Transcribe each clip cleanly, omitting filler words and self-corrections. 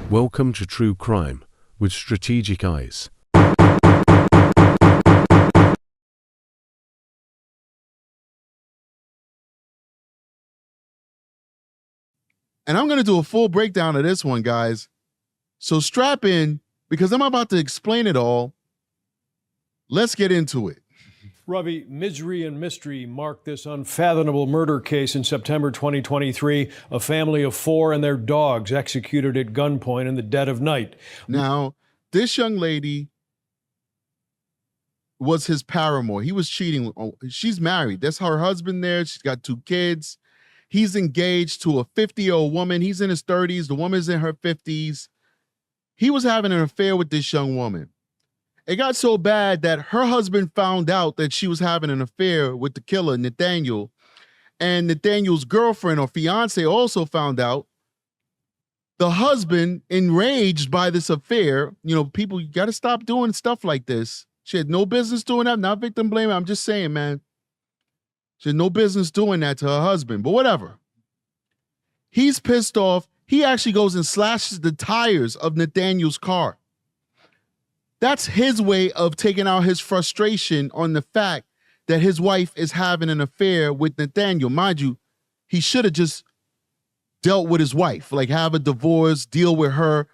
Welcome to True Crime with Strategic Eyes. And I'm going to do a full breakdown of this one, guys. So strap in, because I'm about to explain it all. Let's get into it. Ravi, misery and mystery marked this unfathomable murder case in September 2023. A family of 4 and their dogs executed at gunpoint in the dead of night. Now, this young lady was his paramour. He was cheating. She's married. That's her husband there. She's got 2 kids. He's engaged to a 50-year-old woman. He's in his 30s. The woman's in her 50s. He was having an affair with this young woman. It got so bad that her husband found out that she was having an affair with the killer, Nathaniel. And Nathaniel's girlfriend or fiance also found out. The husband, enraged by this affair, people, you got to stop doing stuff like this. She had no business doing that. Not victim blaming. I'm just saying, man. She had no business doing that to her husband, but whatever. He's pissed off. He actually goes and slashes the tires of Nathaniel's car. That's his way of taking out his frustration on the fact that his wife is having an affair with Nathaniel. Mind you, he should have just dealt with his wife, like have a divorce, deal with her.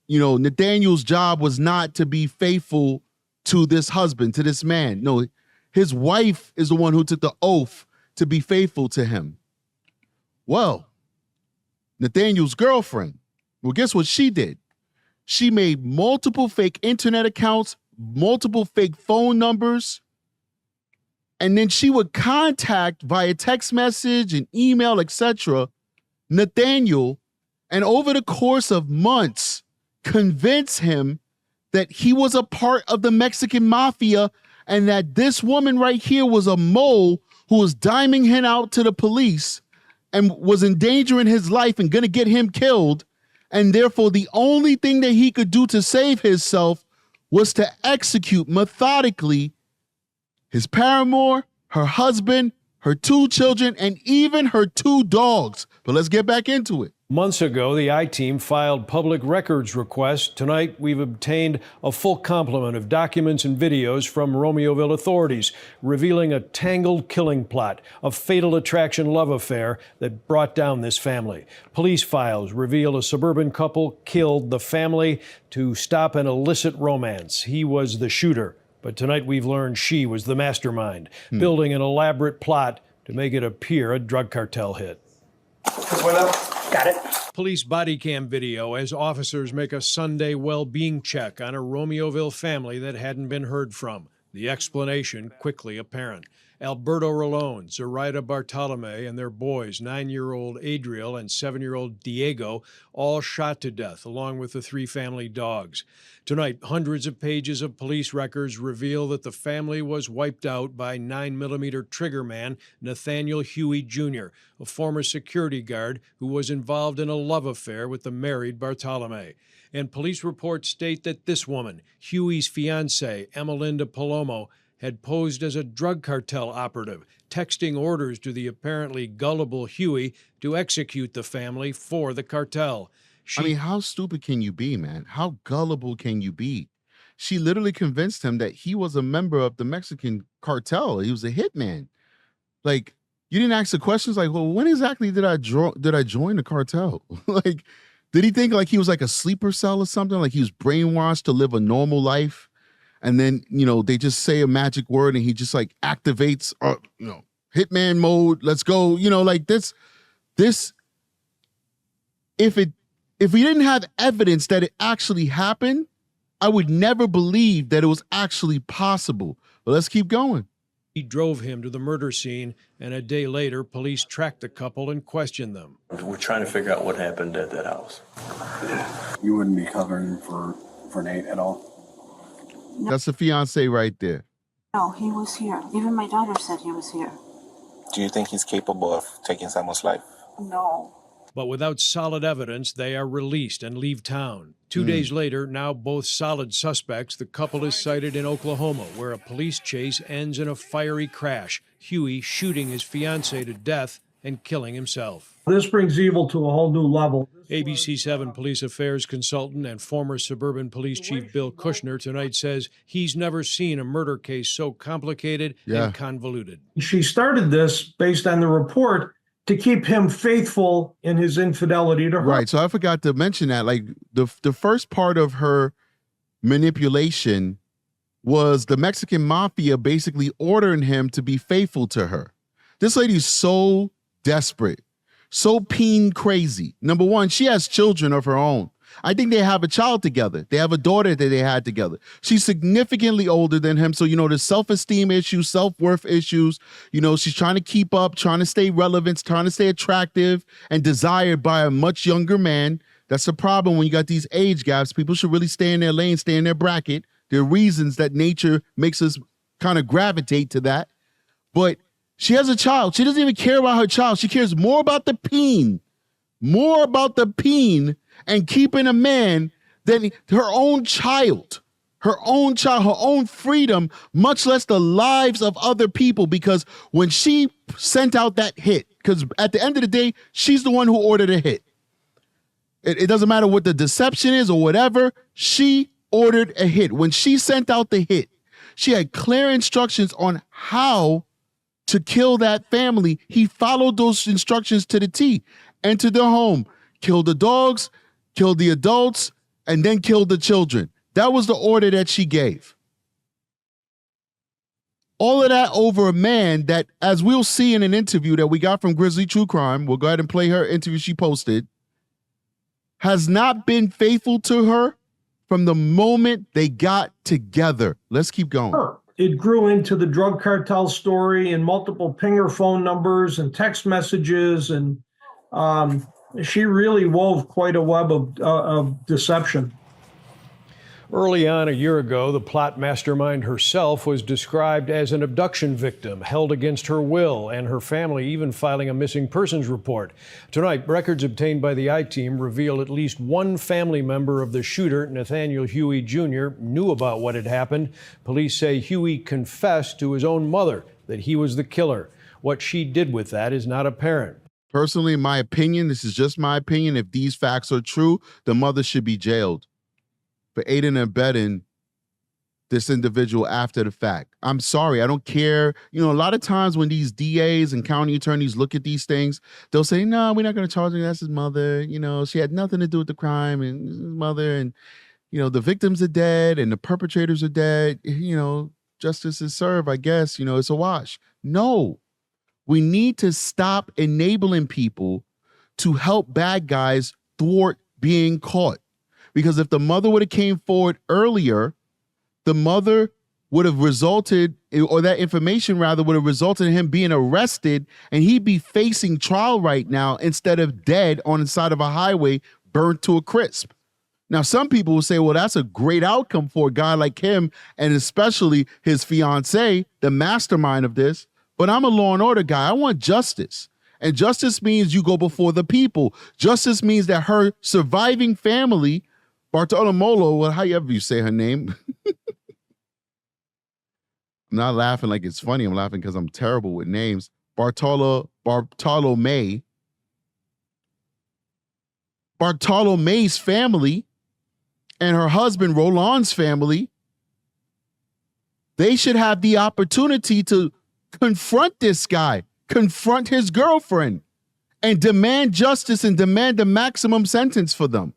Nathaniel's job was not to be faithful to this husband, to this man. No, his wife is the one who took the oath to be faithful to him. Well, Nathaniel's girlfriend, guess what she did? She made multiple fake internet accounts, multiple fake phone numbers, and then she would contact via text message and email, etc., Nathaniel, and over the course of months, convince him that he was a part of the Mexican Mafia and that this woman right here was a mole who was diming him out to the police and was endangering his life and gonna get him killed. And therefore, the only thing that he could do to save himself was to execute methodically his paramour, her husband, her 2 children, and even her 2 dogs. But let's get back into it. Months ago, the I-Team filed public records requests. Tonight, we've obtained a full complement of documents and videos from Romeoville authorities, revealing a tangled killing plot, a fatal attraction love affair that brought down this family. Police files reveal a suburban couple killed the family to stop an illicit romance. He was the shooter, but tonight we've learned she was the mastermind, building an elaborate plot to make it appear a drug cartel hit. Got it. Police body cam video as officers make a Sunday well-being check on a Romeoville family that hadn't been heard from. The explanation quickly apparent. Alberto Rolon, Bartolomei, and their boys, 9-year-old Adriel and 7-year-old Diego, all shot to death, along with the 3 family dogs. Tonight, hundreds of pages of police records reveal that the family was wiped out by 9mm trigger man Nathaniel Huey Jr., a former security guard who was involved in a love affair with the married Bartolomei. And police reports state that this woman, Huey's fiancée, Ermalinda Palomo, had posed as a drug cartel operative, texting orders to the apparently gullible Huey to execute the family for the cartel. How stupid can you be, man? How gullible can you be? She literally convinced him that he was a member of the Mexican cartel. He was a hitman. Like, you didn't ask the questions like, well, when exactly did I join the cartel? Like, did he think like he was like a sleeper cell or something? Like he was brainwashed to live a normal life? And then, they just say a magic word and he just like activates, hitman mode. Let's go. Like this, if we didn't have evidence that it actually happened, I would never believe that it was actually possible. But let's keep going. He drove him to the murder scene, and a day later, police tracked the couple and questioned them. We're trying to figure out what happened at that house. You wouldn't be covering for Nate at all? No. That's the fiance right there. No, he was here. Even my daughter said he was here. Do you think he's capable of taking someone's life? No. But without solid evidence, they are released and leave town. 2 days later, now both solid suspects, the couple is cited in Oklahoma, where a police chase ends in a fiery crash, Huey shooting his fiancée to death and killing himself. This brings evil to a whole new level. ABC 7 police affairs consultant and former suburban police chief Bill Kushner tonight says he's never seen a murder case so complicated and convoluted. She started this based on the report to keep him faithful in his infidelity to her. Right. So I forgot to mention that. Like the first part of her manipulation was the Mexican mafia basically ordering him to be faithful to her. This lady's so desperate, so peen crazy. Number one, she has children of her own. I think they have a child together. They have a daughter that they had together. She's significantly older than him. So, the self-esteem issues, self-worth issues, she's trying to keep up, trying to stay relevant, trying to stay attractive and desired by a much younger man. That's the problem when you got these age gaps. People should really stay in their lane, stay in their bracket. There are reasons that nature makes us kind of gravitate to that. But she has a child. She doesn't even care about her child. She cares more about the peen and keeping a man than her own child, her own freedom, much less the lives of other people. Because when she sent out that hit, because at the end of the day, she's the one who ordered a hit. It doesn't matter what the deception is or whatever. She ordered a hit. When she sent out the hit, she had clear instructions on how to kill that family. He followed those instructions to the T. Entered their home, killed the dogs, killed the adults, and then killed the children. That was the order that she gave. All of that over a man that, as we'll see in an interview that we got from Grizzly True Crime, we'll go ahead and play her interview she posted, has not been faithful to her from the moment they got together. Let's keep going. It grew into the drug cartel story and multiple pinger phone numbers and text messages, and she really wove quite a web of deception. Early on a year ago, the plot mastermind herself was described as an abduction victim held against her will, and her family even filing a missing persons report. Tonight, records obtained by the I-Team reveal at least one family member of the shooter, Nathaniel Huey Jr., knew about what had happened. Police say Huey confessed to his own mother that he was the killer. What she did with that is not apparent. Personally, in my opinion, this is just my opinion, if these facts are true, the mother should be jailed for aiding and abetting this individual after the fact. I'm sorry, I don't care. A lot of times when these DAs and county attorneys look at these things, they'll say, no, we're not going to charge him. That's his mother. She had nothing to do with the crime, and his mother, and, the victims are dead and the perpetrators are dead. Justice is served, I guess. It's a wash. No, we need to stop enabling people to help bad guys thwart being caught. Because if the mother would have came forward earlier, the mother would have resulted, or that information rather, would have resulted in him being arrested, and he'd be facing trial right now instead of dead on the side of a highway, burnt to a crisp. Now, some people will say, well, that's a great outcome for a guy like him, and especially his fiancée, the mastermind of this. But I'm a law and order guy. I want justice. And justice means you go before the people. Justice means that her surviving family, Bartolomei, well, however you say her name. I'm not laughing like it's funny. I'm laughing because I'm terrible with names. Bartolomei's family and her husband, Rolon's family, they should have the opportunity to confront this guy, confront his girlfriend, and demand justice and demand the maximum sentence for them.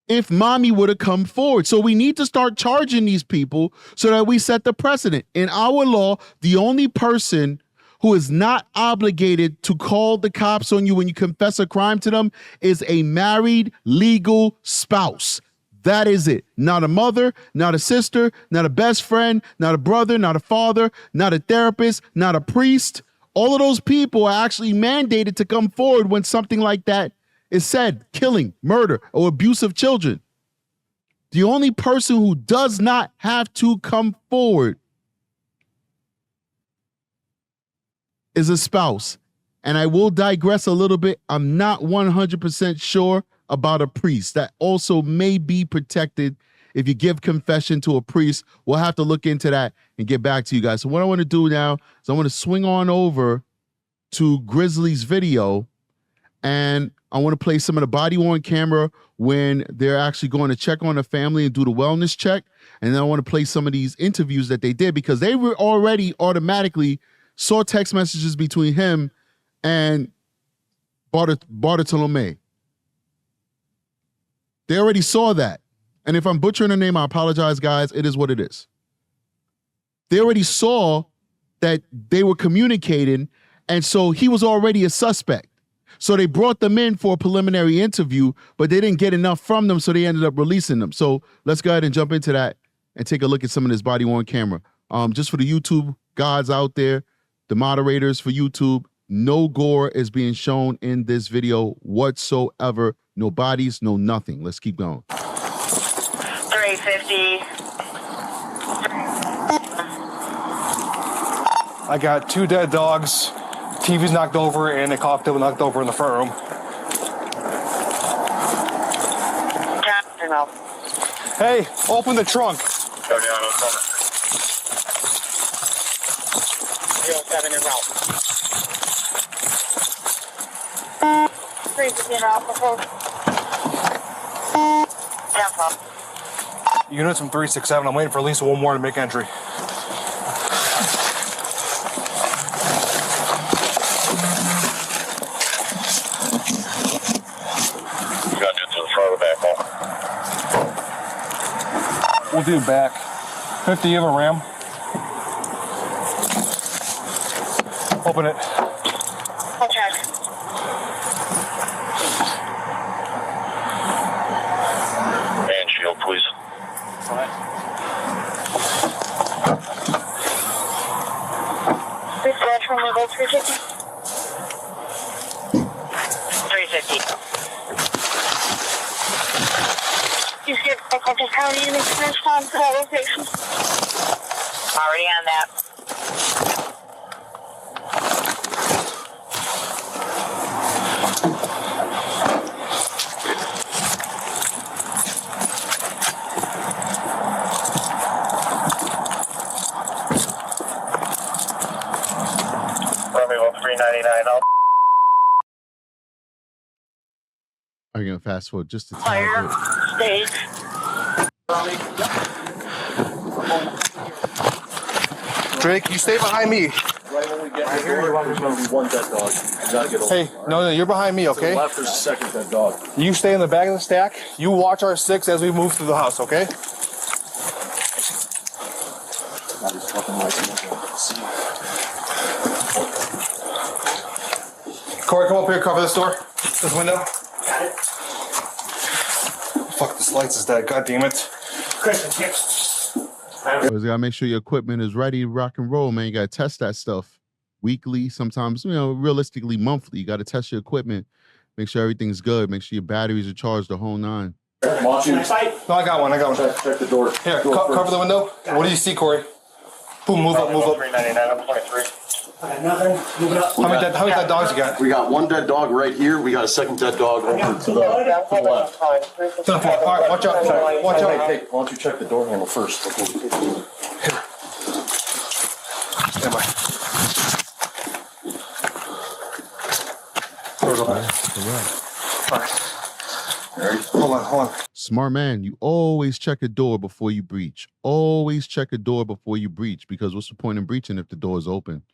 If mommy would have come forward. So we need to start charging these people so that we set the precedent. In our law, the only person who is not obligated to call the cops on you when you confess a crime to them is a married legal spouse. That is it. Not a mother, not a sister, not a best friend, not a brother, not a father, not a therapist, not a priest. All of those people are actually mandated to come forward when something like that is said, killing, murder, or abuse of children. The only person who does not have to come forward is a spouse. And I will digress a little bit. I'm not 100% sure about a priest. That also may be protected if you give confession to a priest. We'll have to look into that and get back to you guys. So what I want to do now is I want to swing on over to Grizzly's video, and I want to play some of the body-worn camera when they're actually going to check on the family and do the wellness check. And then I want to play some of these interviews that they did, because they were already automatically saw text messages between him and Bartolomei. They already saw that. And if I'm butchering the name, I apologize, guys. It is what it is. They already saw that they were communicating, and so he was already a suspect. So they brought them in for a preliminary interview, but they didn't get enough from them, so they ended up releasing them. So let's go ahead and jump into that and take a look at some of this body-worn camera. Just for the YouTube gods out there, the moderators for YouTube, no gore is being shown in this video whatsoever. No bodies, no nothing. Let's keep going. 350. I got 2 dead dogs, TV's knocked over, and a cocktail knocked over in the front room. Hey, open the trunk. Go down, open. 07 en route. 350 en route, before. Units from 367, I'm waiting for at least one more to make entry. We'll do back. 50 of a ram. Open it. I'll check. Man shield, please. Please flash from level 350. 350. You skip Central County and express on to that location. Already on that. Romeoville 399 out. I'm going to fast forward just a Fire. tiny bit. Stage. Drake, you stay behind me. Right when we get here, there's going to be 1 dead dog. You gotta get over. Hey, no, you're behind me, To okay? the left, there's a 2nd dead dog. You stay in the back of the stack. You watch our 6 as we move through the house, okay? Corey, come up here, cover this door. This window. Fuck, this lights is dead. God damn it. Always gotta make sure your equipment is ready to rock and roll, man. You gotta test that stuff weekly, sometimes, realistically monthly. You gotta test your equipment, make sure everything's good, make sure your batteries are charged the whole 9. No, I got one. Check the door. Here, cover the window. What do you see, Corey? Boom, move up. 399, I'm 23. Nothing. Moving up. How many dead dogs you got? We got 1 dead dog right here. We got a 2nd dead dog over to the left. All right, watch out. Watch out. Hey, why don't you check the door handle first? Stand by. Door's open. All right. Hold on. Smart man, you always check a door before you breach. Always check a door before you breach, because what's the point in breaching if the door is open?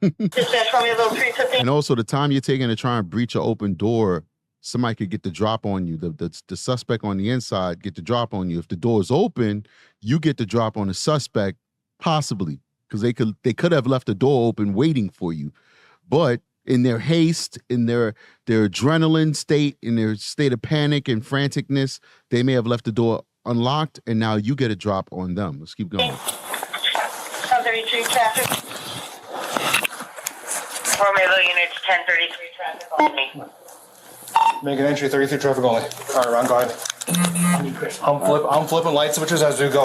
Dispatch from your level 350. And also, the time you're taking to try and breach an open door, somebody could get the drop on you. The suspect on the inside get the drop on you. If the door is open, you get the drop on the suspect, possibly, because they could have left the door open waiting for you. But in their haste, in their adrenaline state, in their state of panic and franticness, they may have left the door unlocked, and now you get a drop on them. Let's keep going. 1033 traffic. Romeoville units 1033 traffic only. Make an entry 33 traffic only. All right, Ron, go ahead. I'm flipping light switches as we go.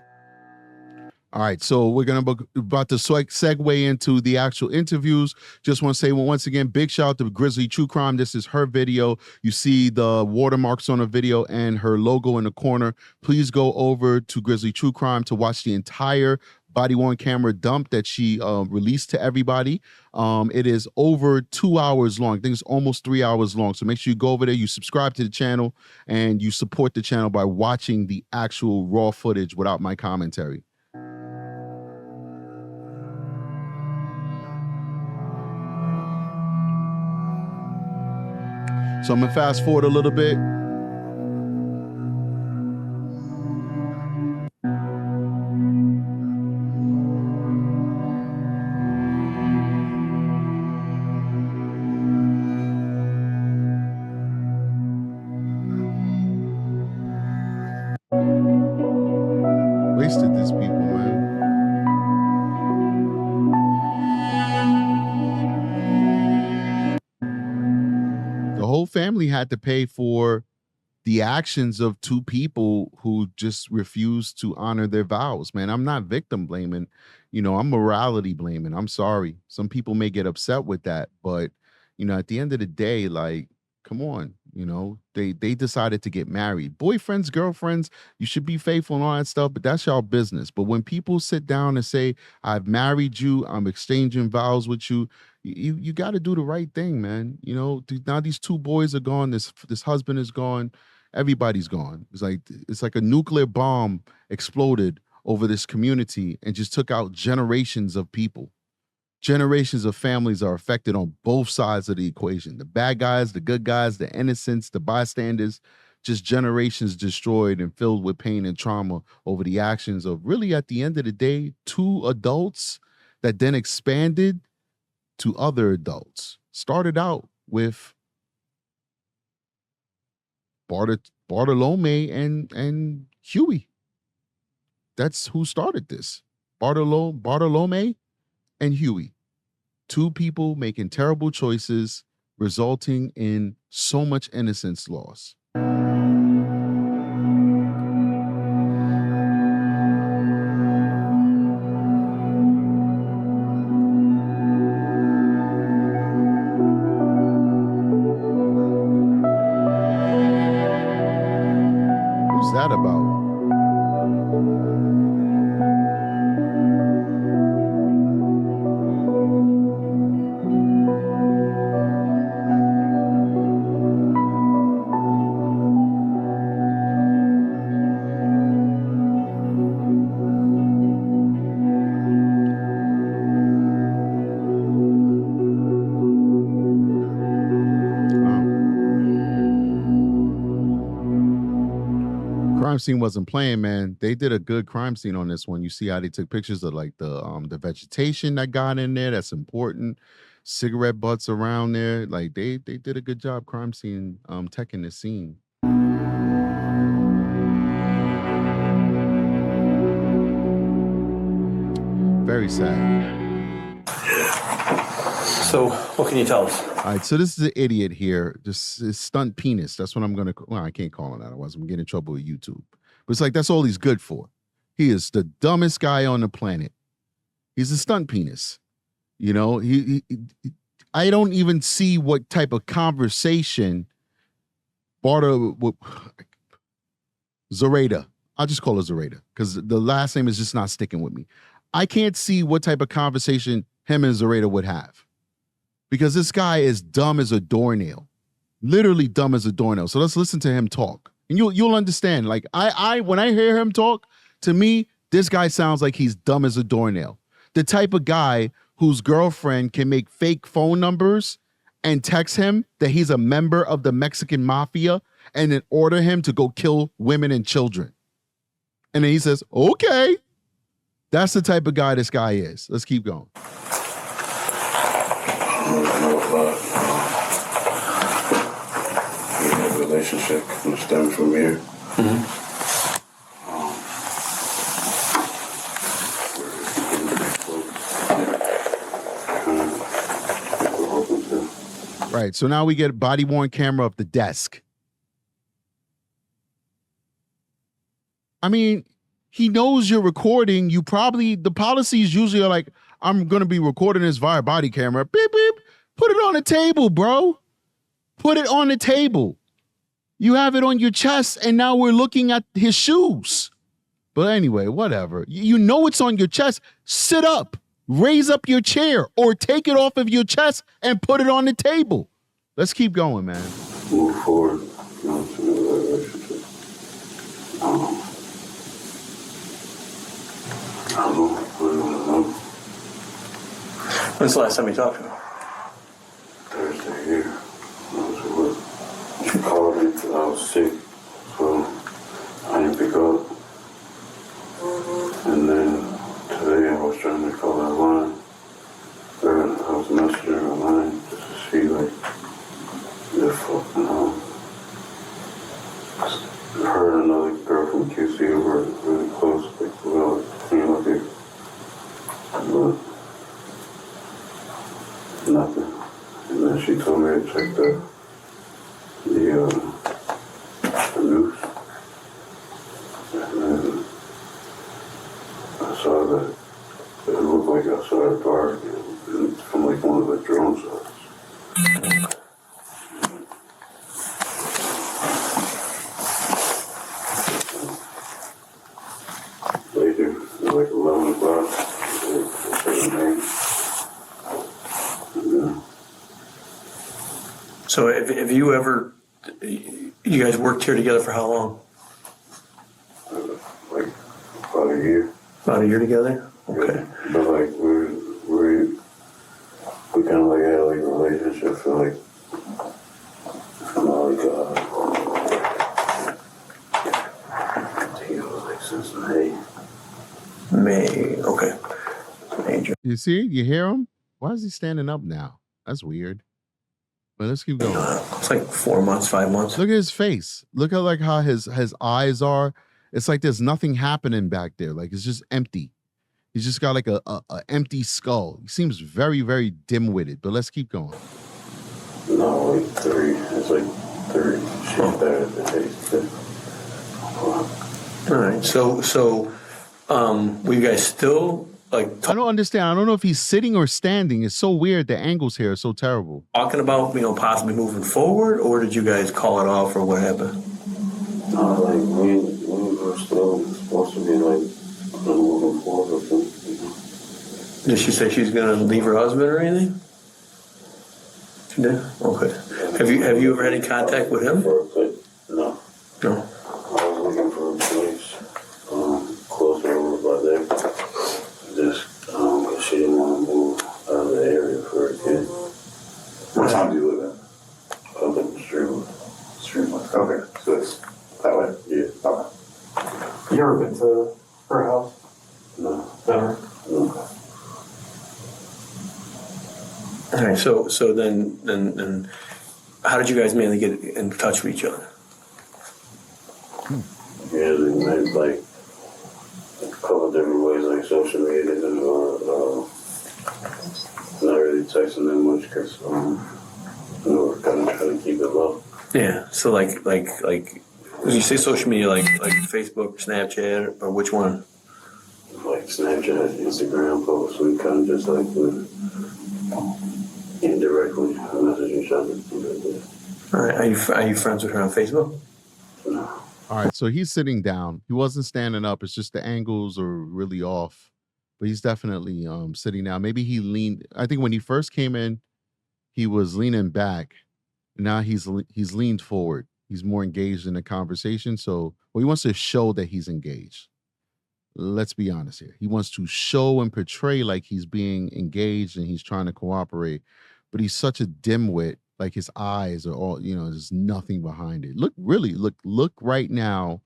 All right, so we're about to segue into the actual interviews. Just want to say, once again, big shout out to Grizzly True Crime. This is her video. You see the watermarks on the video and her logo in the corner. Please go over to Grizzly True Crime to watch the entire body-worn camera dump that she released to everybody. It is over 2 hours long. I think it's almost 3 hours long. So make sure you go over there, you subscribe to the channel, and you support the channel by watching the actual raw footage without my commentary. So I'm gonna fast forward a little bit. Wasted these people, man. The whole family had to pay for the actions of two people who just refused to honor their vows, man. I'm not victim blaming, I'm morality blaming. I'm sorry. Some people may get upset with that, but at the end of the day, like, come on, they decided to get married. Boyfriends, girlfriends, you should be faithful and all that stuff, but that's y'all business. But when people sit down and say, I've married you, I'm exchanging vows with you, you got to do the right thing, man. Now these two boys are gone, this husband is gone, everybody's gone. It's like a nuclear bomb exploded over this community and just took out generations of people. Generations of families are affected on both sides of the equation. The bad guys, the good guys, the innocents, the bystanders, just generations destroyed and filled with pain and trauma over the actions of, really, at the end of the day, two adults that then expanded to other adults. Started out with Bartolomei and Huey. That's who started this. Bartolomei and Huey. Two people making terrible choices, resulting in so much innocence lost. What's that about? Crime scene wasn't playing, man. They did a good crime scene on this one. You see how they took pictures of like the vegetation that got in there. That's important. Cigarette butts around there. Like they did a good job crime scene teching the scene. Very sad. So, what can you tell us? All right, so this is an idiot here. This is stunt penis. That's what I'm going to, I can't call him that. Otherwise, I'm going to get in trouble with YouTube. But it's like, that's all he's good for. He is the dumbest guy on the planet. He's a stunt penis. I don't even see what type of conversation Zoraida. I'll just call her Zoraida because the last name is just not sticking with me. I can't see what type of conversation him and Zoraida would have. Because this guy is dumb as a doornail, literally dumb as a doornail. So let's listen to him talk, and you'll understand. Like when I hear him talk, to me, this guy sounds like he's dumb as a doornail. The type of guy whose girlfriend can make fake phone numbers and text him that he's a member of the Mexican Mafia and then order him to go kill women and children. And then he says, okay. That's the type of guy this guy is. Let's keep going. Relationship can stem from here. Right, so now we get a body-worn camera of the desk. I mean, he knows you're recording. The policies usually are like, I'm going to be recording this via body camera. Beep, beep. Put it on the table, bro. Put it on the table. You have it on your chest, and now we're looking at his shoes. But anyway, whatever. You know it's on your chest. Sit up. Raise up your chair or take it off of your chest and put it on the table. Let's keep going, man. Move forward. You know, to the relationship. I don't know. When's the last time you talked to her? Thursday here. She called me because I was sick, so I didn't pick up. And then today I was trying to call that line. I was messaging her line just to see, like, if, her and another girl from QC were really close, like, well, like it. But nothing. And then she told me to check the news. And then I saw that it looked like I saw a bar from like one of the drone shots. Later, at like 11 o'clock, So have you ever, you guys worked here together for how long? Like about a year. About a year together? Okay. Yeah. But like we kind of like had like a relationship for like, since May, okay. Major. You see? You hear him? Why is he standing up now? That's weird. But let's keep going. It's like 4 months, 5 months. Look at his face. Look at like how his eyes are. It's like there's nothing happening back there. Like it's just empty. He's just got like a empty skull. He seems very, very dim-witted. But let's keep going. No, like 3. It's like 3. She's better than 8. All right. So, were you guys still like I don't understand. I don't know if he's sitting or standing. It's so weird. The angles here are so terrible. talking about, possibly moving forward, or did you guys call it off, or what happened? No, like we were still supposed to be like moving forward with them. Did she say she's gonna leave her husband or anything? She did? Okay. Have you ever had any contact with him? No. No. I was looking for a place closer over by there. Just because she didn't want to move out of the area for her kid. What town do you live in? Up in Streamwood. Streamwood. Okay, so it's that way? Yeah. Okay. You ever been to her house? No. Never? No. All right. So then how did you guys mainly get in touch with each other? Yeah, they made like a couple of different ways, like social media and not really texting that much because we're kind of trying to keep it low. Yeah. So like when you say social media, like Facebook, Snapchat, or which one? Like Snapchat, Instagram posts, we kind of just like indirectly message each other. All right. Are you friends with her on Facebook? No. All right, so he's sitting down. He wasn't standing up. It's just the angles are really off. But he's definitely sitting down. Maybe he leaned. I think when he first came in, he was leaning back. Now he's leaned forward. He's more engaged in the conversation. So he wants to show that he's engaged. Let's be honest here. He wants to show and portray like he's being engaged and he's trying to cooperate. But he's such a dimwit. Like his eyes are all, there's nothing behind it. Look right now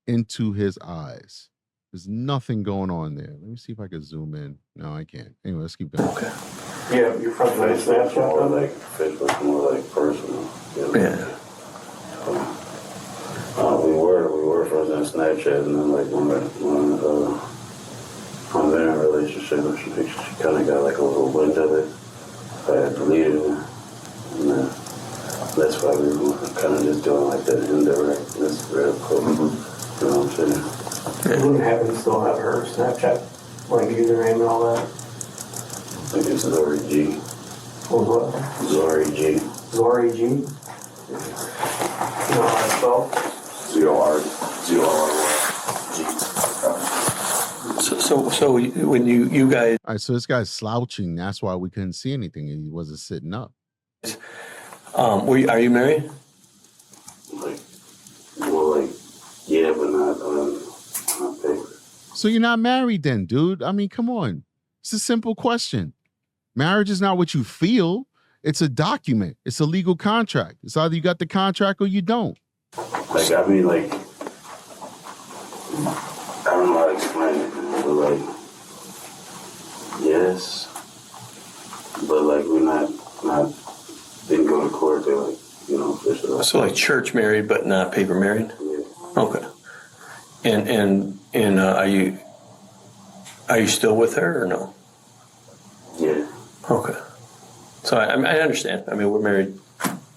into his eyes. There's nothing going on there. Let me see if I can zoom in. No, I can't. Anyway, let's keep going. Okay. Yeah, you're from Facebook, more like Facebook, more like personal. Yeah. We were friends on Snapchat, and then like when they're in a relationship, she kind of got like a little wind of it. I had deleted it. And that's why we were kind of just doing like that indirect. That's real cool. You know what I'm saying? You wouldn't happen to still have her Snapchat, like username and all that? I think it's Zori G. What? Zori G. Zori G? You know how it's spelled? Z-O-R-G. So when you guys, All right, so this guy's slouching. That's why we couldn't see anything. He wasn't sitting up. are you married? Like, well, like, yeah, but not paper. So you're not married then, dude? I mean, come on. It's a simple question. Marriage is not what you feel. It's a document. It's a legal contract. It's either you got the contract or you don't. Like, I mean, like, I don't know how to explain it, but like, yes, but like, we're not didn't go to court. They're like, you know, official. So like church married, but not paper married. Yeah. Okay. And are you still with her or no? Yeah. Okay. So I understand. I mean, we're married.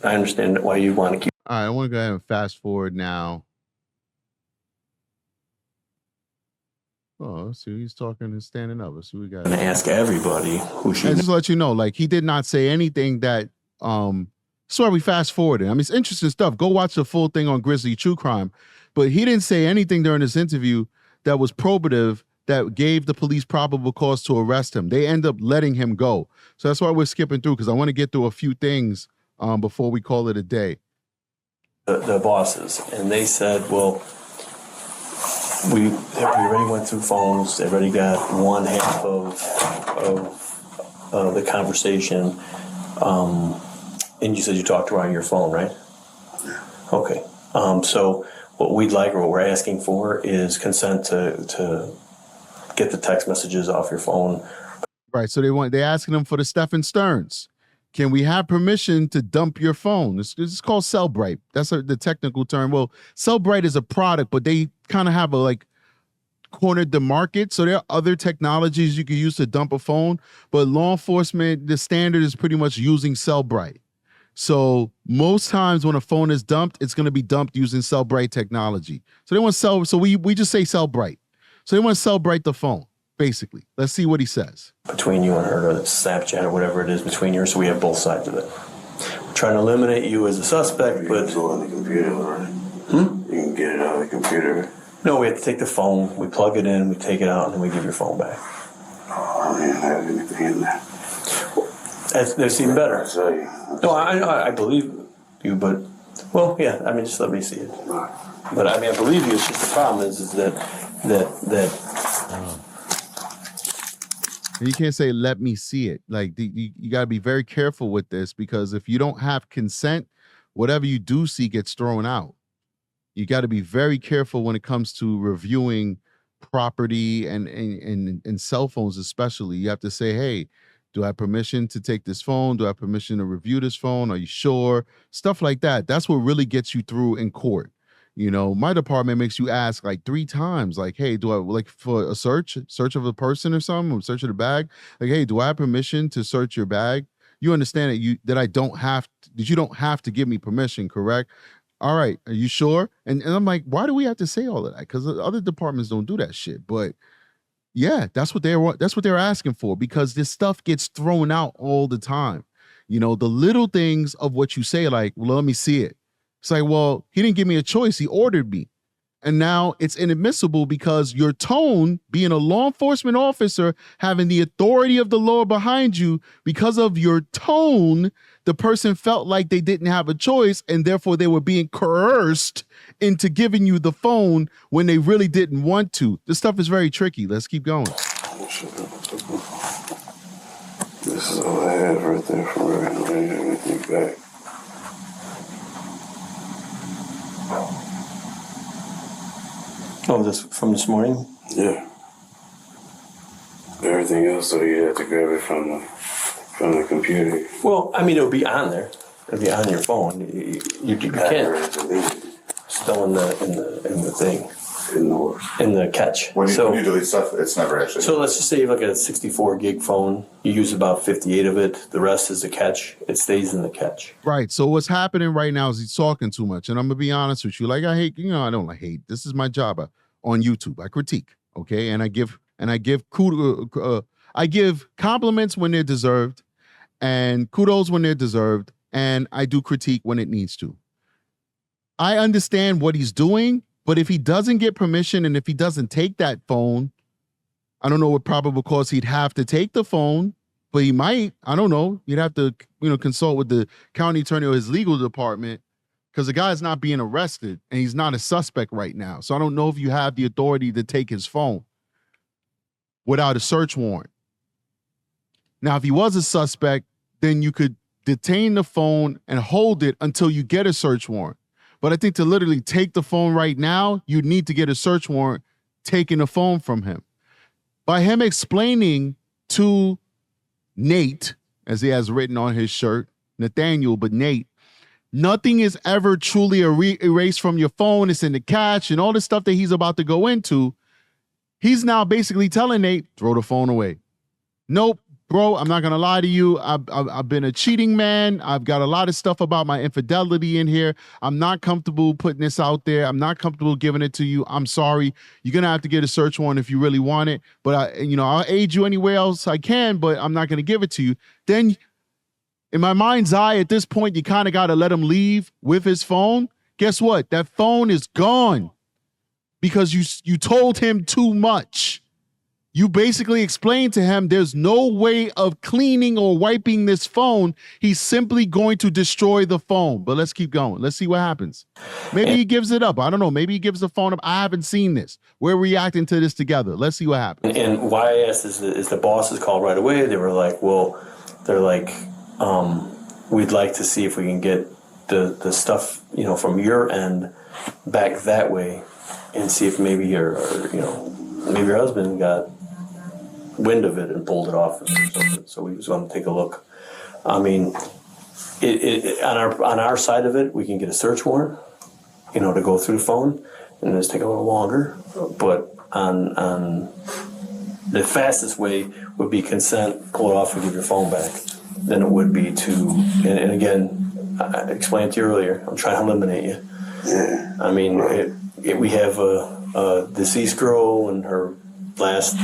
I understand why you want to keep. All right, I want to go ahead and fast forward now. Oh, let's see, he's talking and standing up. Let's see what we got. And ask everybody who she. And just to let you know, like, he did not say anything that that's why we fast forwarded. I mean, it's interesting stuff. Go watch the full thing on Grizzly True Crime. But he didn't say anything during this interview that was probative that gave the police probable cause to arrest him. They end up letting him go. So that's why we're skipping through, because I want to get through a few things before we call it a day. The bosses, and they said, well, we already went through phones. They already got one half of the conversation. And you said you talked to her on your phone, right? Yeah. Okay. So what we'd like, or what we're asking for, is consent to get the text messages off your phone. Right. So they're asking them for the Stephen Stearns. Can we have permission to dump your phone? It's called Cellbrite. That's the technical term. Well, Cellbrite is a product, but they kind of have cornered the market. So there are other technologies you can use to dump a phone, but law enforcement, the standard is pretty much using Cellbrite. So most times when a phone is dumped, it's going to be dumped using Cellbrite technology. So they want so we just say Cellbrite. So they want to Cellbrite the phone, basically. Let's see what he says. Between you and her, or Snapchat or whatever it is between you, so we have both sides of it. We're trying to eliminate you as a suspect, but It's on the computer, right? You can get it out of the computer. no, we have to take the phone, we plug it in, we take it out, and then we give your phone back. Oh, I don't even have anything in there. That's even better. I tell you. No, I believe you, but, well, yeah, I mean, just let me see it. But I mean, I believe you, it's just the problem is that You can't say, let me see it. Like, you got to be very careful with this, because if you don't have consent, whatever you do see gets thrown out. You got to be very careful when it comes to reviewing property and cell phones especially. You have to say, hey, do I have permission to take this phone? Do I have permission to review this phone? Are you sure? Stuff like that. That's what really gets you through in court. You know, my department makes you ask like 3 times, like, hey, do I, like, for a search of a person or something, or search of the bag? Like, hey, do I have permission to search your bag? You understand that you don't have to give me permission, correct? All right, are you sure? And I'm like, why do we have to say all of that? Because other departments don't do that shit. But yeah, that's what they're asking for, because this stuff gets thrown out all the time. You know, the little things of what you say, like, well, let me see it. It's like, well, he didn't give me a choice. He ordered me. And now it's inadmissible because your tone, being a law enforcement officer, having the authority of the law behind you, because of your tone, the person felt like they didn't have a choice, and therefore they were being coerced into giving you the phone when they really didn't want to. This stuff is very tricky. Let's keep going. This is all I have right there from her. I don't have anything back. Oh, this from this morning? Yeah. Everything else, so you have to grab it from the computer. Well, I mean, it'll be on there. It'll be on your phone. You can't. Still in the thing. In the catch. When you delete stuff, it's never actually. So let's just say you have like a 64 gig phone. You use about 58 of it. The rest is the catch. It stays in the catch. Right. So what's happening right now is he's talking too much. And I'm going to be honest with you. Like, I don't like hate. This is my job on YouTube. I critique. Okay. And I give compliments when they're deserved, and kudos when they're deserved. And I do critique when it needs to. I understand what he's doing, but if he doesn't get permission and if he doesn't take that phone, I don't know what probable cause he'd have to take the phone, but he might. I don't know. You'd have to, consult with the county attorney or his legal department, because the guy's not being arrested and he's not a suspect right now. So I don't know if you have the authority to take his phone without a search warrant. Now, if he was a suspect, then you could detain the phone and hold it until you get a search warrant. But I think to literally take the phone right now, you need to get a search warrant taking the phone from him. By him explaining to Nate, as he has written on his shirt, Nathaniel, but Nate, nothing is ever truly erased from your phone. It's in the cache and all the stuff that he's about to go into. He's now basically telling Nate, throw the phone away. Nope, bro, I'm not going to lie to you. I've been a cheating man. I've got a lot of stuff about my infidelity in here. I'm not comfortable putting this out there. I'm not comfortable giving it to you. I'm sorry. You're going to have to get a search warrant if you really want it. But, I'll aid you anywhere else I can, but I'm not going to give it to you. Then in my mind's eye, at this point, you kind of got to let him leave with his phone. Guess what? That phone is gone because you told him too much. You basically explained to him there's no way of cleaning or wiping this phone. He's simply going to destroy the phone. But let's keep going. Let's see what happens. Maybe he gives it up. I don't know. Maybe he gives the phone up. I haven't seen this. We're reacting to this together. Let's see what happens. And why I asked is the bosses called right away. They were like, we'd like to see if we can get the stuff, from your end back that way and see if maybe maybe your husband got wind of it and pulled it off or something. So we just want to take a look. I mean, on our side of it, we can get a search warrant, to go through the phone, and it's take a little longer. But on the fastest way would be consent, pull it off, and give your phone back. Than it would be to, and again, I explained to you earlier, I'm trying to eliminate you. Yeah. I mean, we have a deceased girl and her last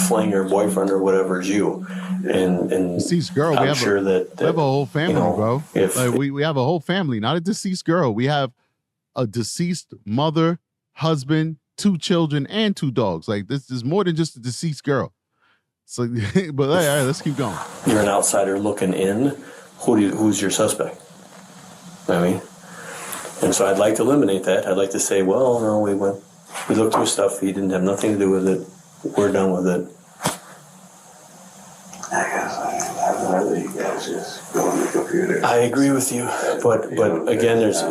fling or boyfriend or whatever is you. And deceased girl, I'm sure that we have a whole family, bro. We have a whole family, not a deceased girl. We have a deceased mother, husband, 2 children, and 2 dogs. Like, this is more than just a deceased girl. So, but all right, let's keep going. You're an outsider looking in. Who's your suspect? I mean, and so I'd like to eliminate that. I'd like to say, well, no, we looked through stuff. He didn't have nothing to do with it. We're done with it. I guess I'd rather you guys just go on the computer. I agree with you, but again, there's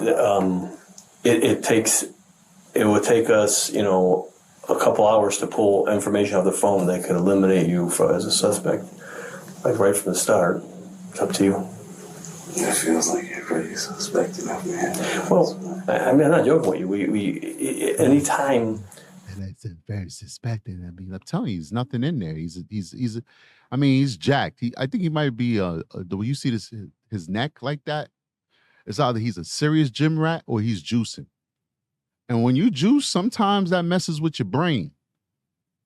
it would take us, a couple hours to pull information off the phone that could eliminate you as a suspect, like right from the start. It's up to you. It feels like you're pretty suspecting of me. Well, I'm not joking with you. We anytime. And it's very suspecting. I mean, I'm telling you, there's nothing in there. He's jacked. I think he might be when you see his neck like that, it's either he's a serious gym rat or he's juicing. And when you juice, sometimes that messes with your brain.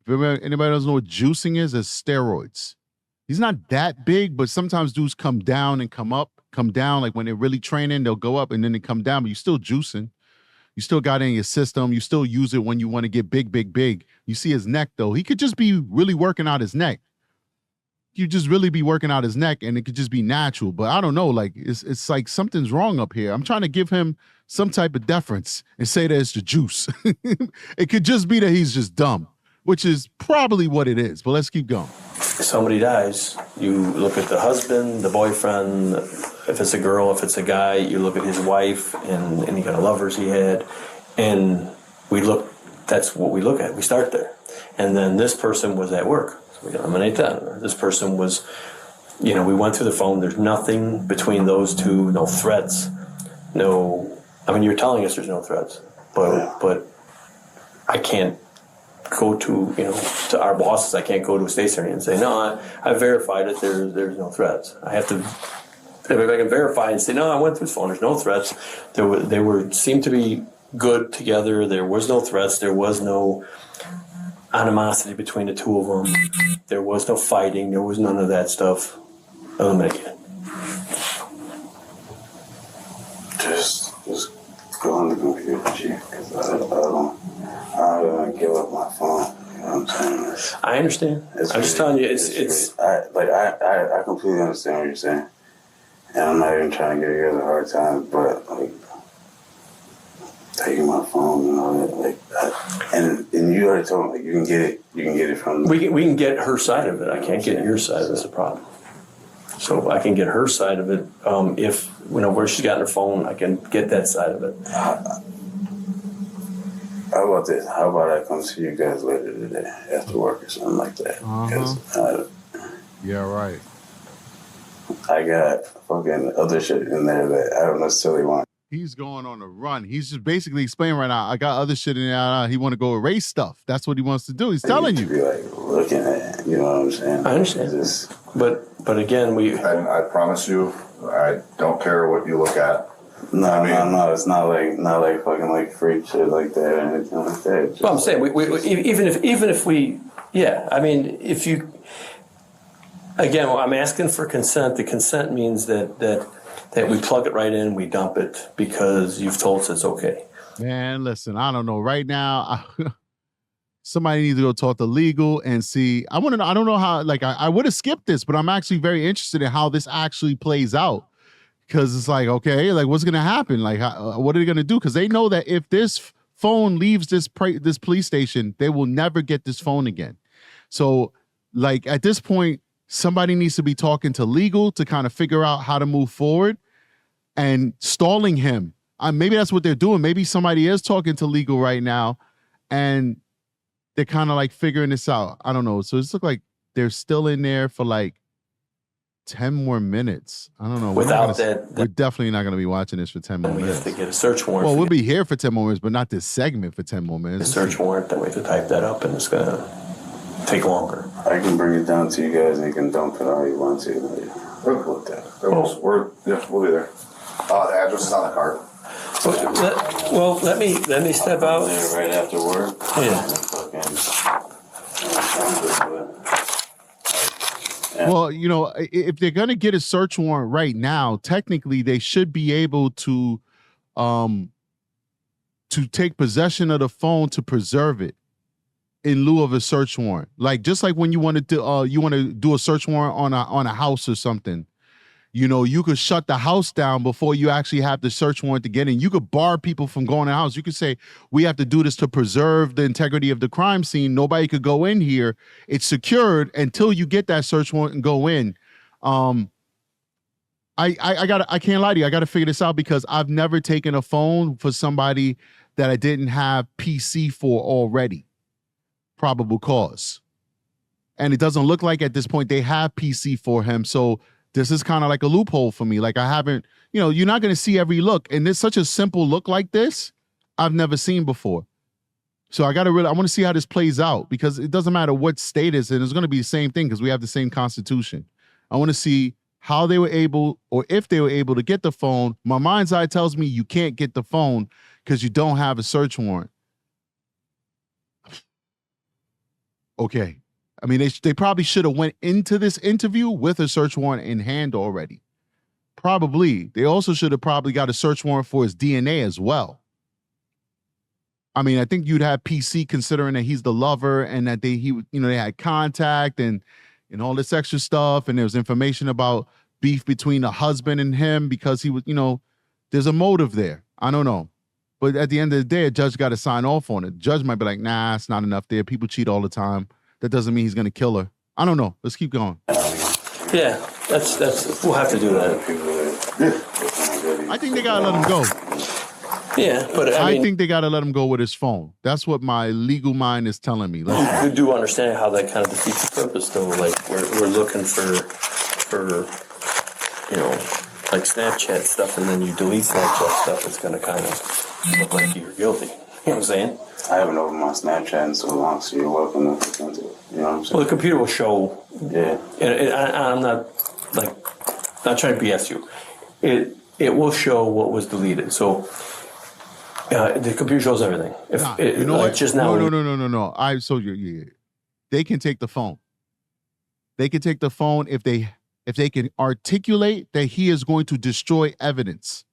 If anybody doesn't know what juicing is, it's steroids. He's not that big, but sometimes dudes come down and come up, come down. Like when they're really training, they'll go up and then they come down, but you're still juicing. You still got it in your system. You still use it when you want to get big, big, big. You see his neck, though. He could just be really working out his neck. You just really be working out his neck and it could just be natural. But I don't know, like it's like something's wrong up here. I'm trying to give him some type of deference and say that it's the juice. It could just be that he's just dumb, which is probably what it is. But let's keep going. If somebody dies, you look at the husband, the boyfriend. If it's a girl, if it's a guy, you look at his wife and any kind of lovers he had. And that's what we look at. We start there. And then this person was at work. We eliminate that. Or this person was, we went through the phone. There's nothing between those two, no threats, you're telling us there's no threats, but I can't go to our bosses. I can't go to a state attorney and say, no, I verified it. There's no threats. I have to, if I can verify and say, no, I went through the phone. There's no threats. They seemed to be good together. There was no threats. There was no animosity between the two of them. There was no fighting. There was none of that stuff. Eliminate it. Just go on the computer, Chief, because I don't want to give up my phone. You know what I'm saying? I understand. I'm just telling you, it's. I completely understand what you're saying, and I'm not even trying to give you guys a hard time, but like taking my phone and all that, like, and you already told me like you can get it from. We can get her side of it. I can't get your side. That's the problem. So I can get her side of it. If where she's got her phone, I can get that side of it. How about this? How about I come see you guys later today after work or something like that? Yeah, right. I got fucking other shit in there that I don't necessarily want. He's going on a run. He's just basically explaining right now, I got other shit in there. He want to go erase stuff. That's what he wants to do. He's telling you. Be like looking at it, you know what I'm saying? I understand. But again, I promise you, I don't care what you look at. No, it's not like fucking like freak shit like that or anything like that. Well, I'm saying even if we, yeah, I mean, if you, again, I'm asking for consent. The consent means that we plug it right in, we dump it because you've told us it's okay. Man, listen, I don't know. Right now, somebody needs to go talk to legal and see. I want to know. I don't know how. Like, I would have skipped this, but I'm actually very interested in how this actually plays out. Because it's like, okay, like what's gonna happen? Like, what are they gonna do? Because they know that if this phone leaves this police station, they will never get this phone again. So, like at this point, somebody needs to be talking to legal to kind of figure out how to move forward and stalling him. Maybe that's what they're doing. Maybe somebody is talking to legal right now, and they're kind of like figuring this out. I don't know. So it's look like they're still in there for like 10 more minutes. I don't know. Without we're definitely not going to be watching this for 10 more minutes. We have to get a search warrant. Well, we'll be here for 10 more minutes, but not this segment for 10 more minutes. A search warrant, then we have to type that up, and it's going to take longer. I can bring it down to you guys, and you can dump it all you want to. We'll be there. The address is on the card. Well, let me step out. Right after work. Yeah. Well, if they're going to get a search warrant right now, technically they should be able to take possession of the phone to preserve it in lieu of a search warrant. Like just like when you want to do a search warrant on a house or something. You could shut the house down before you actually have the search warrant to get in. You could bar people from going to the house. You could say, we have to do this to preserve the integrity of the crime scene. Nobody could go in here. It's secured until you get that search warrant and go in. I can't lie to you. I got to figure this out because I've never taken a phone for somebody that I didn't have PC for already. Probable cause. And it doesn't look like at this point they have PC for him. So this is kind of like a loophole for me. Like I haven't, you're not going to see every look. And there's such a simple look like this I've never seen before. So I want to see how this plays out because it doesn't matter what state it's in. It's going to be the same thing because we have the same constitution. I want to see how they were able or if they were able to get the phone. My mind's eye tells me you can't get the phone because you don't have a search warrant. Okay. I mean, they probably should have went into this interview with a search warrant in hand already. Probably. They also should have probably got a search warrant for his DNA as well. I mean, I think you'd have PC considering that he's the lover and that they had contact and all this extra stuff. And there was information about beef between the husband and him because he was, there's a motive there. I don't know. But at the end of the day, a judge got to sign off on it. The judge might be like, nah, it's not enough there. People cheat all the time. That doesn't mean he's going to kill her. I don't know. Let's keep going. Yeah, that's we'll have to do that. I think they got to let him go. Yeah, but I think they got to let him go with his phone. That's what my legal mind is telling me. You do understand how that kind of defeats the purpose, though. Like we're looking for like Snapchat stuff, and then you delete Snapchat stuff. It's going to kind of look like you're guilty. You know what I'm saying? I haven't opened my Snapchat in so long, so you're welcome to look into it. You know what I'm saying? Well, the computer will show. Yeah. And I'm not trying to BS you. It will show what was deleted. So the computer shows everything. You know what? Just now. No. They can take the phone. They can take the phone if they can articulate that he is going to destroy evidence.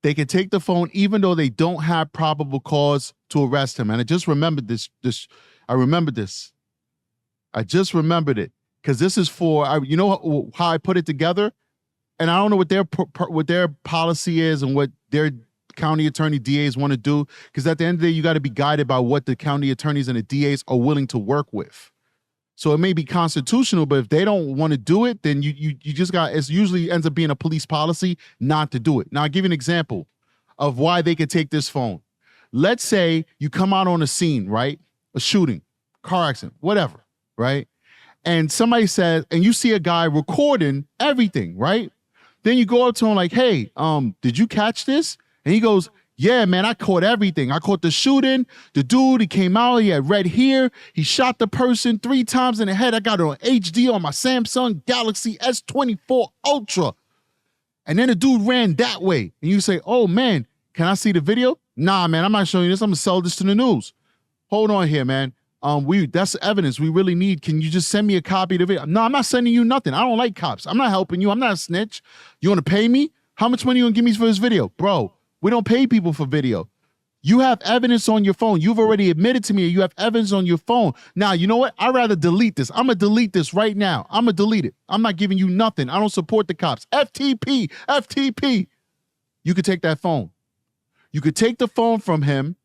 They can take the phone even though they don't have probable cause to arrest him. And I just remembered this. I remembered this. I just remembered it because this is for, you know how I put it together? And I don't know what their policy is and what their county attorney DAs want to do, because at the end of the day, you got to be guided by what the county attorneys and the DAs are willing to work with. So it may be constitutional, but if they don't want to do it, then you just got, it usually ends up being a police policy not to do it. Now, I'll give you an example of why they could take this phone. Let's say you come out on a scene, right? A shooting, car accident, whatever, right? And somebody says, and you see a guy recording everything, right? Then you go up to him like, hey, did you catch this? And he goes, yeah, man, I caught everything. I caught the shooting. The dude, he came out, he had red hair. He shot the person 3 times in the head. I got it on HD on my Samsung Galaxy S24 Ultra. And then the dude ran that way. And you say, oh, man, can I see the video? Nah, man, I'm not showing you this. I'm going to sell this to the news. Hold on here, man. That's evidence we really need. Can you just send me a copy of the video? No, I'm not sending you nothing. I don't like cops. I'm not helping you. I'm not a snitch. You want to pay me? How much money you going to give me for this video? Bro, we don't pay people for video. You have evidence on your phone. You've already admitted to me you have evidence on your phone. Now, you know what? I'd rather delete this. I'm going to delete this right now. I'm going to delete it. I'm not giving you nothing. I don't support the cops. FTP, FTP. You could take that phone. You could take the phone from him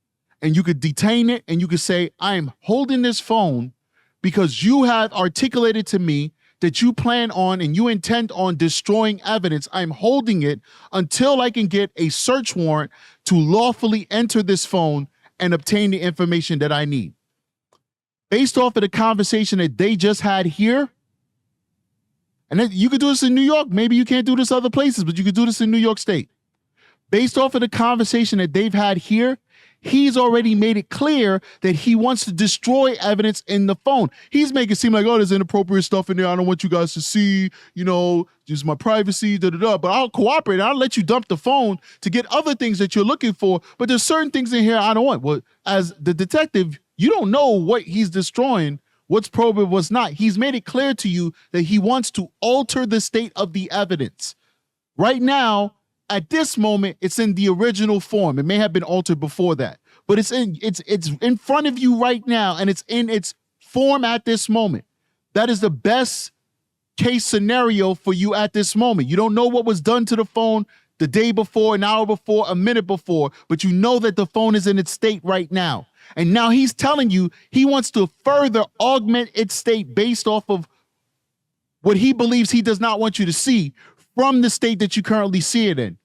and you could detain it and you could say, I am holding this phone because you have articulated to me that you plan on and you intend on destroying evidence. I'm holding it until I can get a search warrant to lawfully enter this phone and obtain the information that I need. Based off of the conversation that they just had here, and then you could do this in New York. Maybe you can't do this other places, but you could do this in New York State. Based off of the conversation that they've had here, he's already made it clear that he wants to destroy evidence in the phone. He's making it seem like, oh, there's inappropriate stuff in there. I don't want you guys to see, you know, just my privacy, but I'll cooperate. I'll let you dump the phone to get other things that you're looking for. But there's certain things in here I don't want. Well, as the detective, you don't know what he's destroying, what's probative, what's not. He's made it clear to you that he wants to alter the state of the evidence. Right now, at this moment, it's in the original form. It may have been altered before that, but it's in front of you right now, and it's in its form at this moment. That is the best case scenario for you at this moment. You don't know what was done to the phone the day before, an hour before, a minute before, but you know that the phone is in its state right now. And now he's telling you he wants to further augment its state based off of what he believes he does not want you to see from the state that you currently see it in.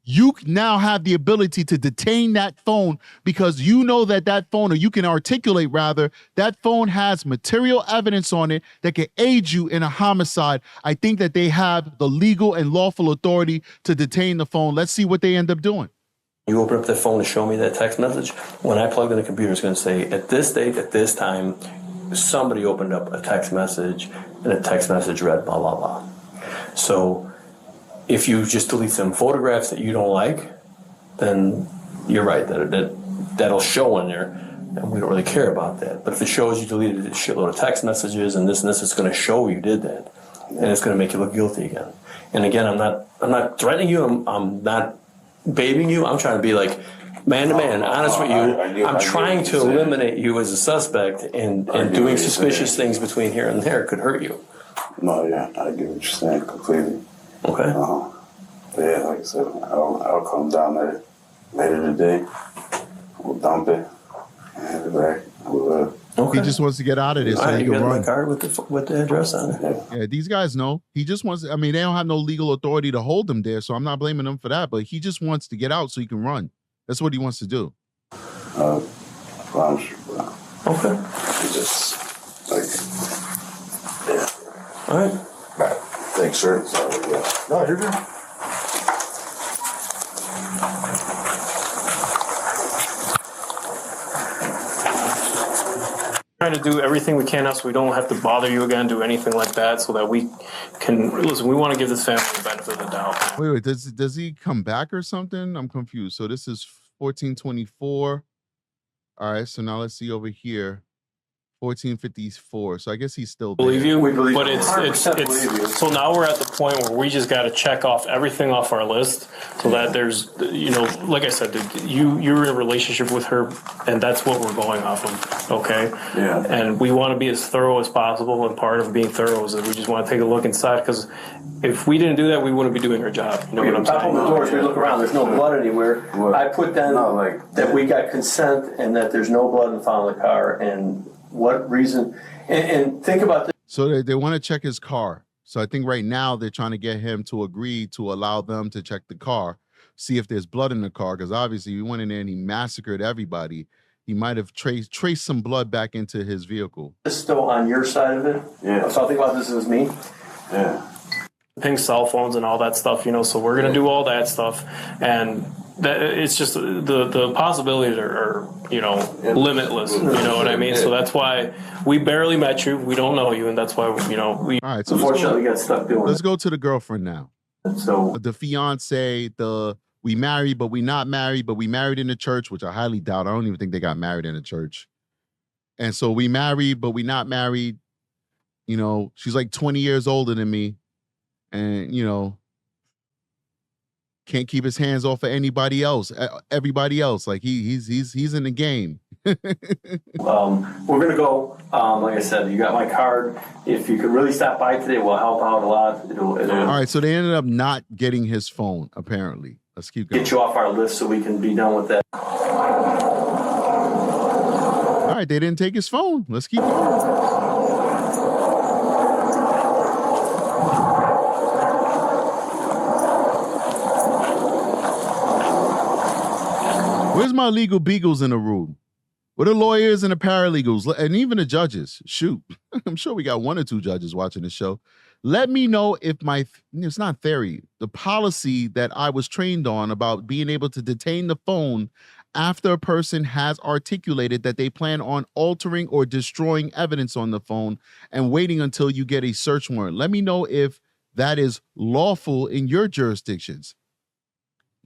You now have the ability to detain that phone because you know that that phone, or you can articulate rather, that phone has material evidence on it that can aid you in a homicide. I think that they have the legal and lawful authority to detain the phone. Let's see what they end up doing. You open up the phone and show me that text message. When I plug in the computer, it's going to say, at this date, at this time, somebody opened up a text message, and a text message read blah, blah, blah. So if you just delete some photographs that you don't like, then you're right, that'll show in there, and we don't really care about that. But if it shows you deleted a shitload of text messages and this, it's going to show you did that, and it's going to make you look guilty again. And again, I'm not threatening you. I'm not babying you. I'm trying to be like man to man, honest with you. I'm trying to eliminate you as a suspect, and doing suspicious things between here and there could hurt you. No, yeah, I get what you're saying completely. Okay. Yeah, like I said, I'll come down there later today. We'll dump it and have it back. Okay. He just wants to get out of this so he can run. My card with the address on it. Yeah, these guys know. He just wants. I mean, they don't have no legal authority to hold him there, so I'm not blaming them for that. But he just wants to get out so he can run. That's what he wants to do. I promise you, bro. Okay. Just like, yeah. All right. Thanks, sir. Sorry, yeah. No, you're good. Trying to do everything we can now so we don't have to bother you again, do anything like that, so that we can listen. We want to give this family the benefit of the doubt. Wait, does he come back or something? I'm confused. So this is 1424. All right, so now let's see over here. 1454. So I guess he's still there. Believe you, We believe but you. it's 100% believe you. so now we're at the point where we just got to check off everything off our list so that there's, you know, like I said, you're in a relationship with her, and that's what we're going off of, okay? Yeah. And we want to be as thorough as possible, and part of being thorough is that we just want to take a look inside, because if we didn't do that, we wouldn't be doing our job. You know what I'm Top saying? of the doors, we look around, there's no blood anywhere. What? I put down that we got consent and that there's no blood in the front of the car, and what reason, and think about this. So they want to check his car. So I think right now they're trying to get him to agree to allow them to check the car, see if there's blood in the car, because obviously he went in there and he massacred everybody. He might have traced some blood back into his vehicle. This still on your side of it? Yeah. So I think about this as me. Yeah. Ping cell phones and all that stuff, you know, so we're going to do all that stuff. And that it's just the possibilities are, you know, limitless. You know what I mean? So that's why we barely met you. We don't know you. And that's why, you know, we. All right. So Unfortunately, we got stuck doing let's go to the girlfriend now. So The fiance, we married, but we not married, but we married in the church, which I highly doubt. I don't even think they got married in the church. And so we married, but we not married. You know, she's like 20 years older than me. And, you know, can't keep his hands off of anybody else, everybody else. Like he's in the game. we're gonna go. Like I said, you got my card. If you could really stop by today, we'll help out a lot. It'll All right, so they ended up not getting his phone, apparently. Let's keep going. get you off our list so we can be done with that. All right, they didn't take his phone. Let's keep going. Where's my legal beagles in the room? Where the lawyers and the paralegals and even the judges? Shoot, I'm sure we got one or two judges watching the show. Let me know if it's not theory, the policy that I was trained on about being able to detain the phone after a person has articulated that they plan on altering or destroying evidence on the phone and waiting until you get a search warrant. Let me know if that is lawful in your jurisdictions.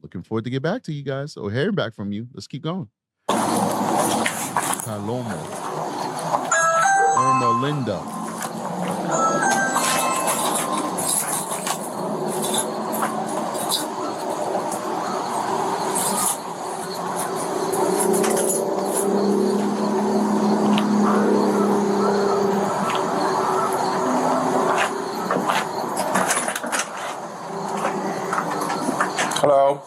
Looking forward to get back to you guys or hearing back from you. Let's keep going. Palomo. Ermalinda. Hello.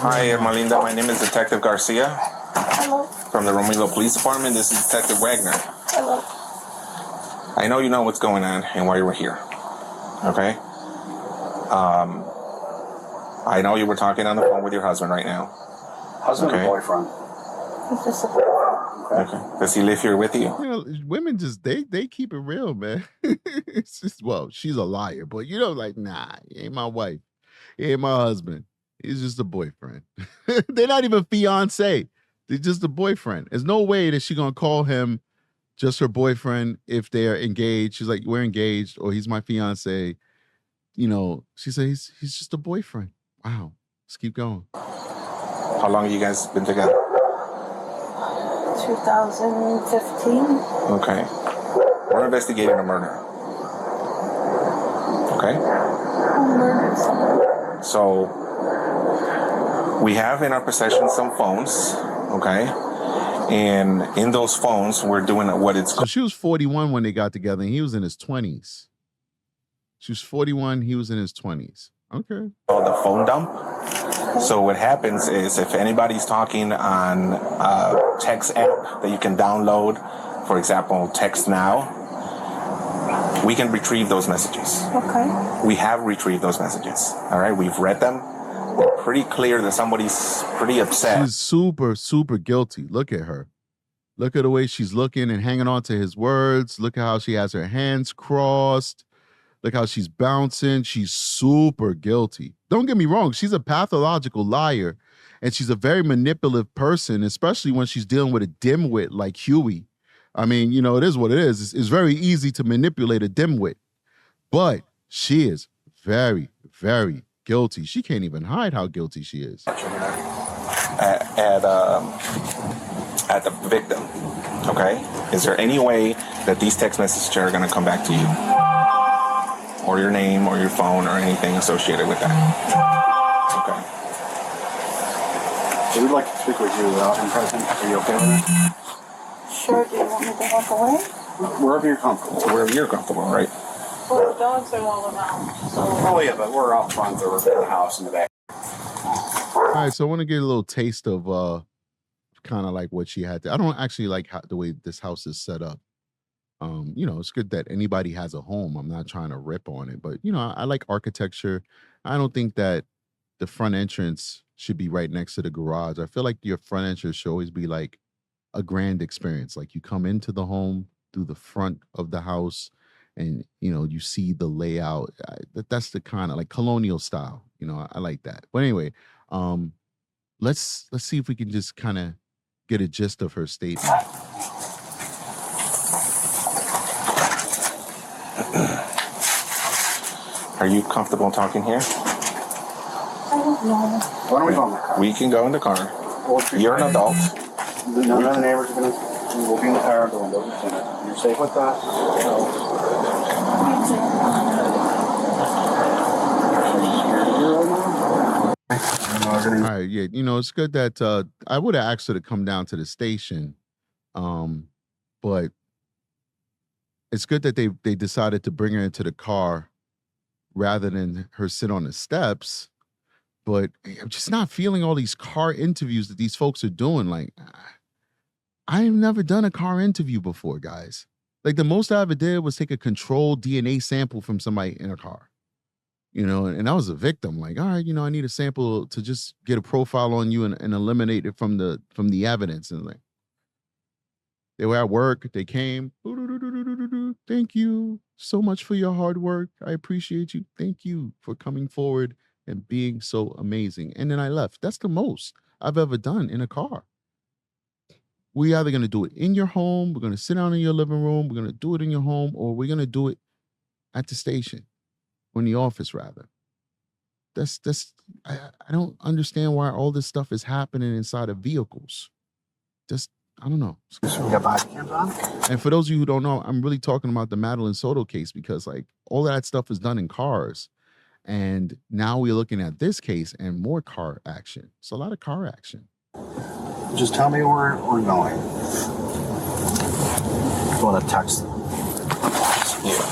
Hi, Ermalinda. My name is Detective Garcia. Hello. From the Romeoville Police Department. This is Detective Wagner. Hello. I know you know what's going on and why you were here. Okay? I know you were talking on the phone with your husband right now. Husband Okay. or boyfriend? It's just a boyfriend. Okay. Does he live here with you? You know, women just they keep it real, man. It's just, well, she's a liar, but you know, like, nah, he ain't my wife. He ain't my husband. He's just a boyfriend. They're not even fiancé. They're just a boyfriend. There's no way that she's gonna call him just her boyfriend if they're engaged. She's like, we're engaged, or he's my fiancé. You know, she says he's just a boyfriend. Wow. Let's keep going. How long have you guys been together? 2015. Okay. We're investigating a murder. Okay? Who murdered someone? So, we have in our possession some phones, okay? And in those phones, we're doing what it's So she was 41 when they got together, and he was in his 20s. She was 41, he was in his 20s. Okay. called the phone dump. So what happens is if anybody's talking on a text app that you can download, for example, Text Now, we can retrieve those messages. Okay. We have retrieved those messages. All right, we've read them. They're pretty clear that somebody's pretty upset. She's super, super guilty. Look at her. Look at the way she's looking and hanging on to his words. Look at how she has her hands crossed. Look how she's bouncing. She's super guilty. Don't get me wrong. She's a pathological liar, and she's a very manipulative person, especially when she's dealing with a dimwit like Huey. I mean, you know, it is what it is. It's very easy to manipulate a dimwit, but she is very, very guilty. She can't even hide how guilty she is. at the victim, okay? Is there any way that these text messages are going to come back to you? Or your name or your phone or anything associated with that? Okay. So we'd like to speak with you without him present. Are you okay with that? Sure, do you want me to walk away? Wherever you're comfortable. Wherever you're comfortable, right? Well, the dogs are all around, so... Oh, yeah, but we're out front. We're in the house in the back. All right, so I want to get a little taste of kind of like what she had to. I don't actually like the way this house is set up. You know, it's good that anybody has a home. I'm not trying to rip on it, but you know, I like architecture. I don't think that the front entrance should be right next to the garage. I feel like your front entrance should always be like a grand experience. Like you come into the home through the front of the house and, you know, you see the layout. That's the kind of like colonial style. You know, I like that. But anyway, let's see if we can just kind of get a gist of her statement. Are you comfortable talking here? I don't know. Why don't we go in the car? We can go in the car. You're an adult. None of the neighbors are going to... We'll be in the car, the windows are tinted. You're safe with us. All right, yeah, you know, it's good that I would have asked her to come down to the station, but it's good that they decided to bring her into the car rather than her sit on the steps. But I'm just not feeling all these car interviews that these folks are doing. Like, I've never done a car interview before, guys. Like, the most I ever did was take a controlled DNA sample from somebody in a car. You know, and I was a victim. Like, all right, you know, I need a sample to just get a profile on you and eliminate it from the evidence. And like, they were at work. They came. Thank you so much for your hard work. I appreciate you. Thank you for coming forward and being so amazing. And then I left. That's the most I've ever done in a car. We're either going to do it in your home, we're going to sit down in your living room, we're going to do it in your home, or we're going to do it at the station. Or in the office, rather. I don't understand why all this stuff is happening inside of vehicles. Just, I don't know. We got body cams on? And for those of you who don't know, I'm really talking about the Madeline Soto case because like all of that stuff is done in cars. And now we're looking at this case and more car action. It's a lot of car action. Just tell me where we're going. You want to text? Yeah.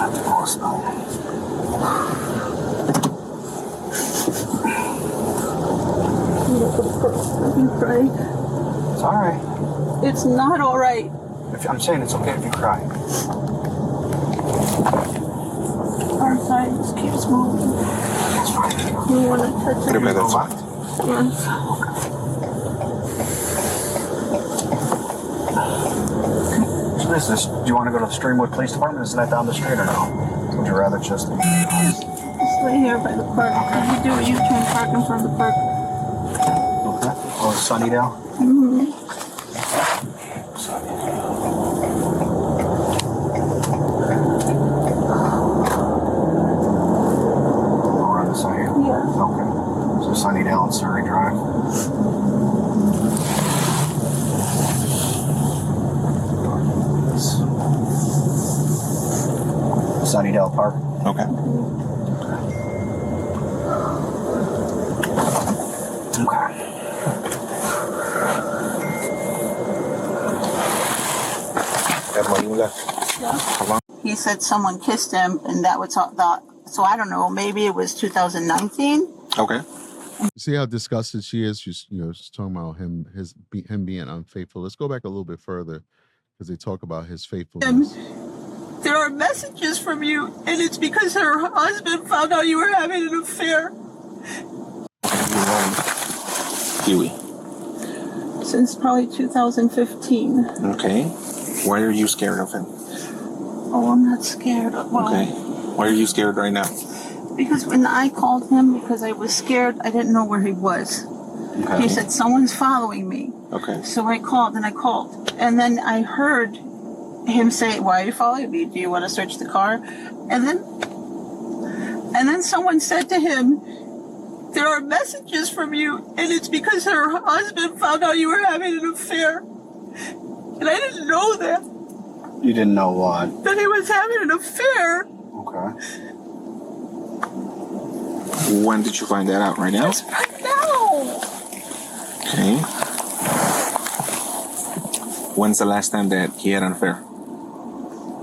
Of course not. You cry. It's all right. It's not all right. I'm saying it's okay if you cry. Our side just keeps moving. It's fine. You want to touch it? That's fine. Yes. So what is this? Do you want to go to the Streamwood Police Department? Isn't that down the street or no? Would you rather just... Just lay here by the park. If you do, you can park in front of the park. Okay. Oh, Sunnydale? Mm-hmm. Around this side here? Yeah. Okay. So Sunnydale and Surrey Drive. Sunnydale Park. Okay. Okay. He said someone kissed him, and that was the. So I don't know. Maybe it was 2019. Okay. See how disgusted she is? She's, you know, she's talking about him being unfaithful. Let's go back a little bit further because they talk about his faithfulness. There are messages from you, and it's because her husband found out you were having an affair. Huey. Since probably 2015. Okay. Why are you scared of him? Oh, I'm not scared. Well, okay. Why are you scared right now? Because when I called him, because I was scared, I didn't know where he was. Okay. He said, someone's following me. Okay. So I called. And then I heard him say, why are you following me? Do you want to search the car? And then someone said to him, there are messages from you, and it's because her husband found out you were having an affair. And I didn't know that. You didn't know what? That he was having an affair. Okay. When did you find that out? Right now? Right now. Okay. When's the last time that he had an affair?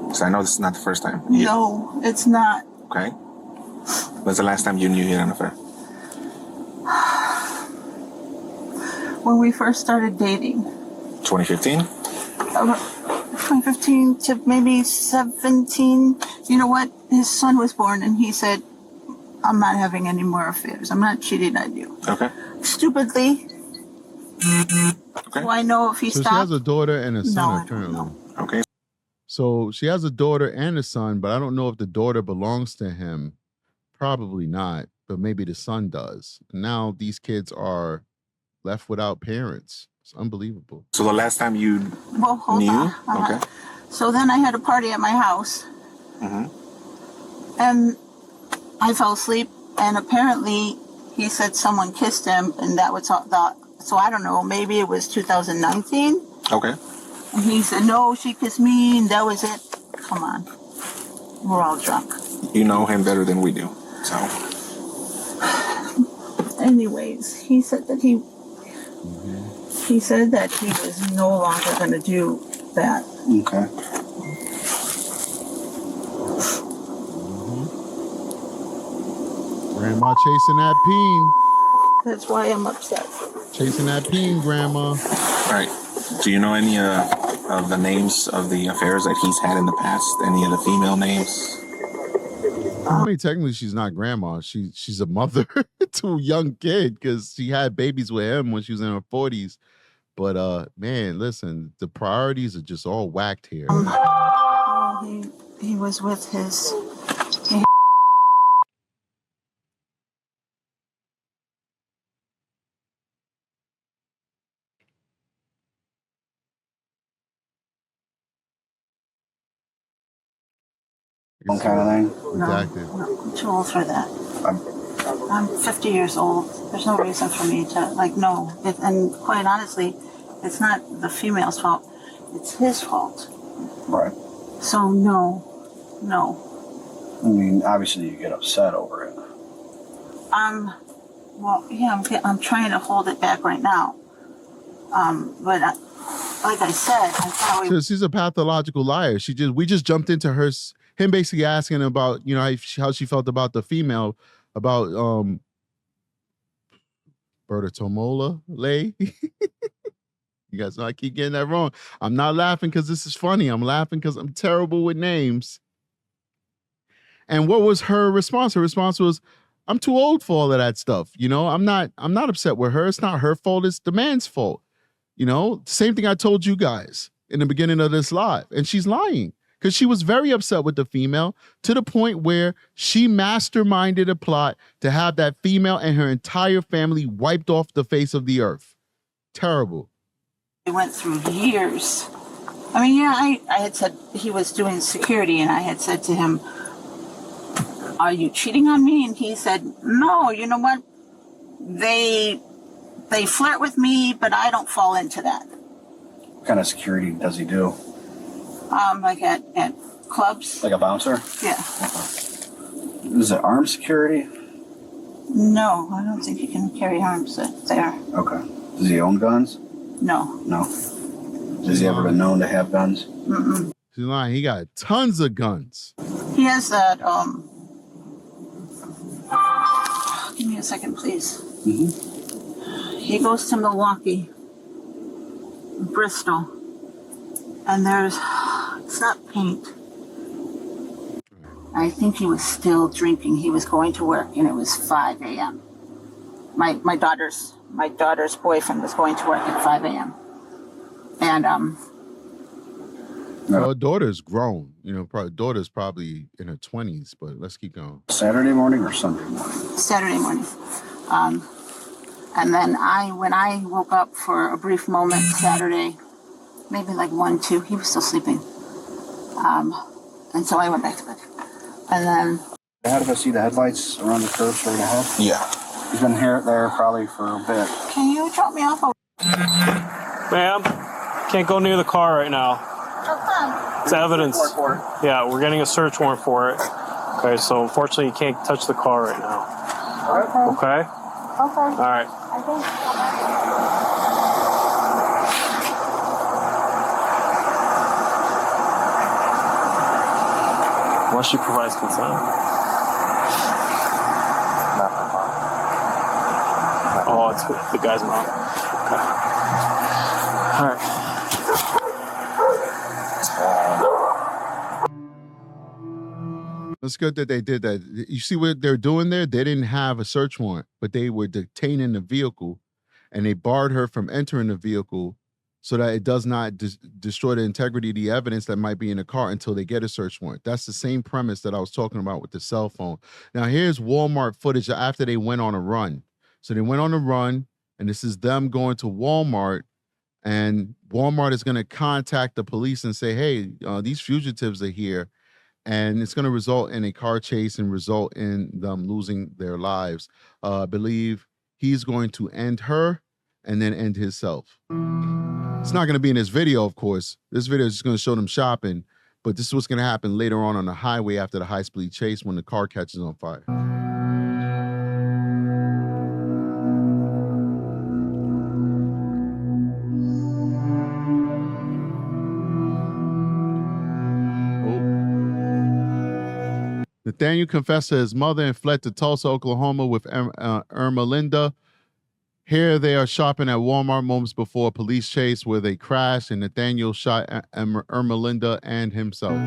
Because I know this is not the first time. No, it's not. Okay. When's the last time you knew he had an affair? When we first started dating. 2015? 2015 to maybe 17. You know what? His son was born, and he said, I'm not having any more affairs. I'm not cheating on you. Okay. Stupidly. Okay. Do I know if he So stopped? she has a daughter and a son currently. Okay. So she has a daughter and a son, but I don't know if the daughter belongs to him. Probably not, but maybe the son does. Now these kids are left without parents. It's unbelievable. So the last time you Hold knew? on. Okay. So then I had a party at my house, Mm-hmm. and I fell asleep, and apparently he said someone kissed him, and that was so I don't know, maybe it was 2019. Okay. And he said, no, she kissed me, and that was it. Come on. We're all drunk. You know him better than we do. So. Anyways, he said that he was no longer going to do that. Okay. Grandma chasing that peen. That's why I'm upset. Chasing that peen, Grandma. All right. Do you know any of the names of the affairs that he's had in the past? Any of the female names? I mean, technically, she's not grandma. She's a mother to a young kid because she had babies with him when she was in her 40s. But man, listen, the priorities are just all whacked here. He was with his. One kind of thing? Redacted. No, I'm too old for that. I'm 50 years old. There's no reason for me to, no. And quite honestly, it's not the female's fault. It's his fault. Right. So, no. I mean, obviously you get upset over it. Well, yeah, I'm trying to hold it back right now. But like I said, I thought So she's a pathological liar. We just jumped into him basically asking about, how she felt about the female, about Bartolomei. You guys know I keep getting that wrong. I'm not laughing because this is funny. I'm laughing because I'm terrible with names. And what was her response? Her response was, I'm too old for all of that stuff. I'm not upset with her. It's not her fault. It's the man's fault. Same thing I told you guys in the beginning of this live. And she's lying because she was very upset with the female to the point where she masterminded a plot to have that female and her entire family wiped off the face of the earth. Terrible. we went through years. I mean, yeah, I had said he was doing security, and I had said to him, are you cheating on me? And he said, no, you know what? They flirt with me, but I don't fall into that. What kind of security does he do? Like at clubs. Like a bouncer? Yeah. Is it armed security? No, I don't think you can carry arms there. Okay. Does he own guns? No. No. Has he ever been known to have guns? Mm-mm. She's lying. He got tons of guns. He has that, give me a second, please. Mm-hmm. He goes to Milwaukee, Bristol, and it's not paint. I think he was still drinking. He was going to work, and it was 5 a.m. My daughter's boyfriend was going to work at 5 a.m. And Her daughter's grown. Daughter's probably in her 20s, but let's keep going. Saturday morning or Sunday morning? Saturday morning. And then when I woke up for a brief moment Saturday, maybe like 1, 2, he was still sleeping. And so I went back to bed. And then... How did I see the headlights around the curve straight ahead? Yeah. He's been here there probably for a bit. Can you drop me off? Ma'am, can't go near the car right now. How come? It's evidence. Yeah, we're getting a search warrant for it. Okay, so unfortunately you can't touch the car right now. Okay? Okay. All right. I think. Unless she provides consent. Oh, it's the guy's mom. Okay. All right. It's good that they did that. You see what they're doing there? They didn't have a search warrant, but they were detaining the vehicle, and they barred her from entering the vehicle so that it does not destroy the integrity of the evidence that might be in the car until they get a search warrant. That's the same premise that I was talking about with the cell phone. Now, here's Walmart footage after they went on a run. So they went on a run, and this is them going to Walmart, and Walmart is going to contact the police and say, hey, these fugitives are here. And it's going to result in a car chase and result in them losing their lives. I believe he's going to end her and then end himself. It's not going to be in this video, of course. This video is just going to show them shopping. But this is what's going to happen later on the highway after the high-speed chase when the car catches on fire. Nathaniel confessed to his mother and fled to Tulsa, Oklahoma with Ermalinda. Here they are shopping at Walmart moments before a police chase where they crashed and Nathaniel shot Ermalinda and himself.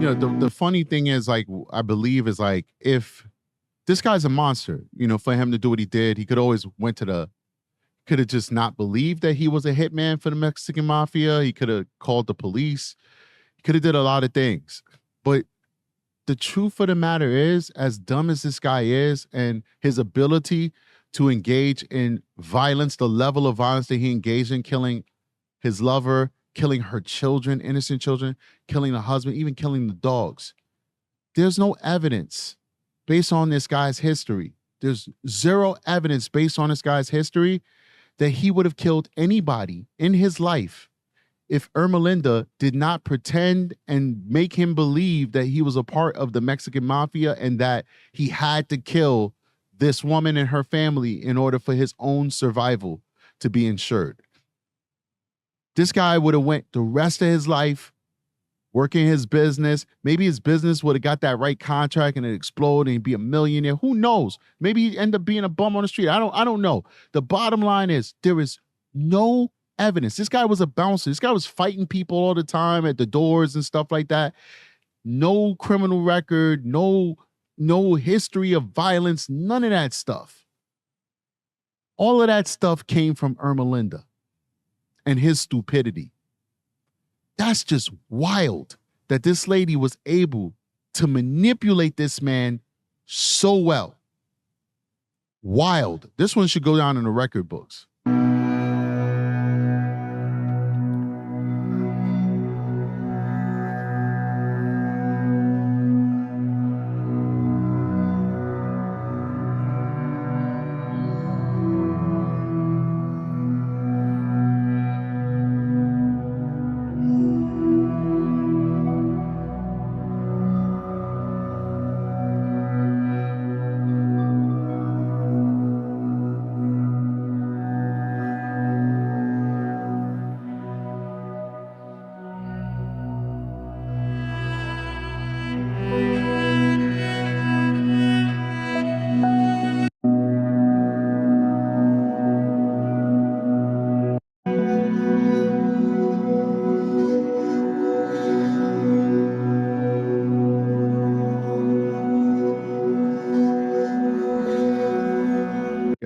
You know, the funny thing is, like, I believe is like, if this guy's a monster, you know, for him to do what he did, he could always could have just not believed that he was a hitman for the Mexican Mafia. He could have called the police. He could have did a lot of things. But the truth of the matter is, as dumb as this guy is and his ability to engage in violence, the level of violence that he engaged in, killing his lover, killing her children, innocent children, killing the husband, even killing the dogs. There's no evidence based on this guy's history. There's zero evidence based on this guy's history that he would have killed anybody in his life if Ermalinda did not pretend and make him believe that he was a part of the Mexican Mafia and that he had to kill this woman and her family in order for his own survival to be ensured. This guy would have went the rest of his life working his business. Maybe his business would have got that right contract and it exploded and he'd be a millionaire. Who knows? Maybe he'd end up being a bum on the street. I don't know. The bottom line is there is no evidence. This guy was a bouncer. This guy was fighting people all the time at the doors and stuff like that. No criminal record, no history of violence, none of that stuff. All of that stuff came from Ermalinda and his stupidity. That's just wild that this lady was able to manipulate this man so well. Wild. This one should go down in the record books.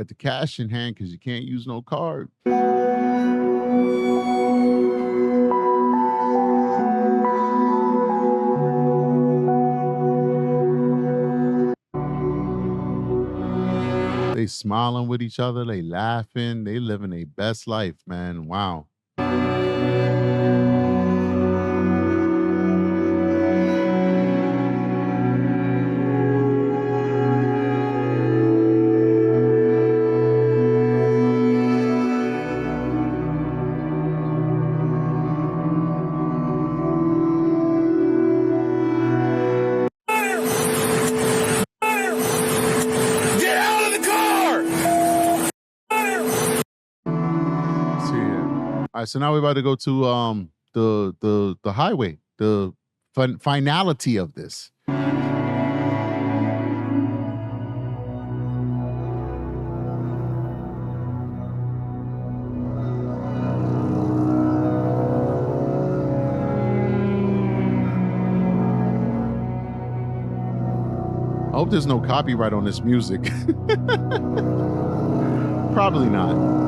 Got the cash in hand because you can't use no card. They smiling with each other. They laughing. They living their best life, man. Wow. All right, so now we're about to go to the highway, the finality of this. I hope there's no copyright on this music. Probably not.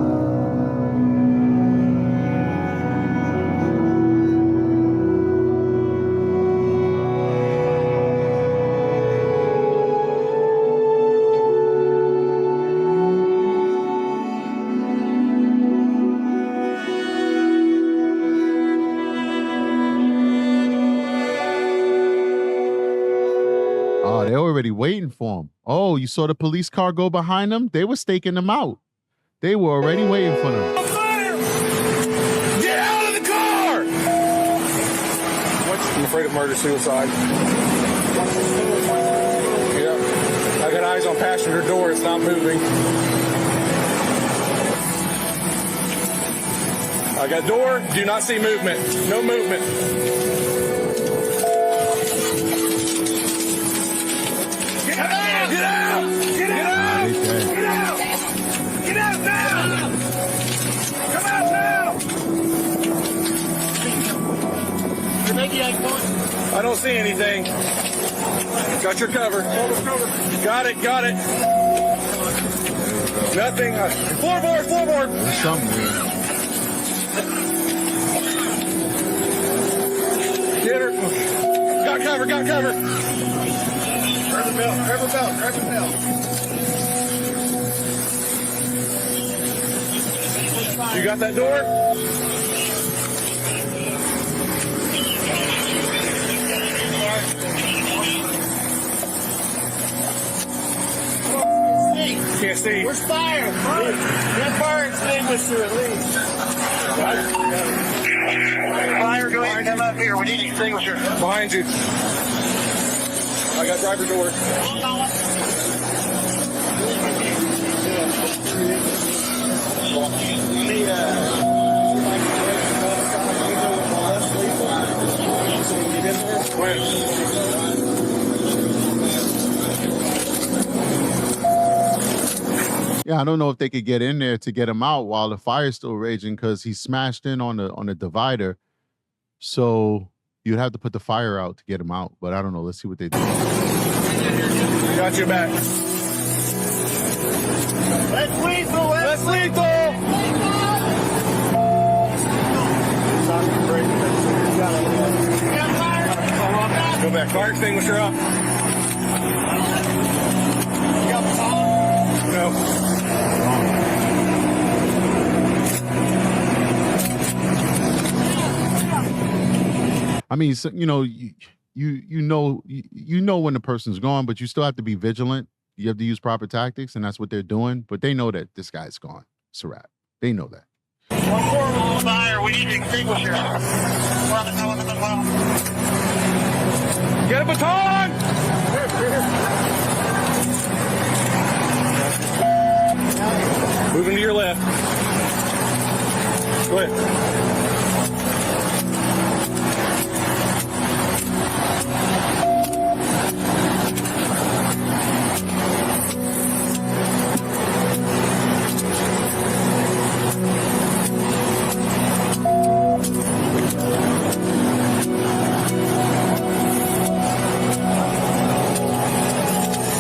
They're already waiting for him. Oh, you saw the police car go behind them? They were staking them out. They were already waiting for them. Get out of the car! I'm afraid of murder-suicide. Yep. I got eyes on passenger door. It's not moving. I got door. Do not see movement. No movement. Get out! Get out! Get out! Get out! Get out now! Come out now! I don't see anything. Got your cover. Got it. Nothing. Floorboard. There's something there. Get her. Got cover. Grab the belt. You got that door? Can't see. Where's fire? Get fire extinguisher at least. Fire, go ahead and come up here. We need extinguisher. Behind you. I got driver door. Yeah, I don't know if they could get in there to get him out while the fire's still raging because he smashed in on the divider. So you'd have to put the fire out to get him out. But I don't know. Let's see what they do. Got your back. Let's lethal. Go back. Fire extinguisher up. No. I mean, so, you know when the person's gone, but you still have to be vigilant. You have to use proper tactics, and that's what they're doing. But they know that this guy's gone. It's a wrap. They know that. 1-4 fire. We need extinguisher. Get a baton! Moving to your left. Go ahead.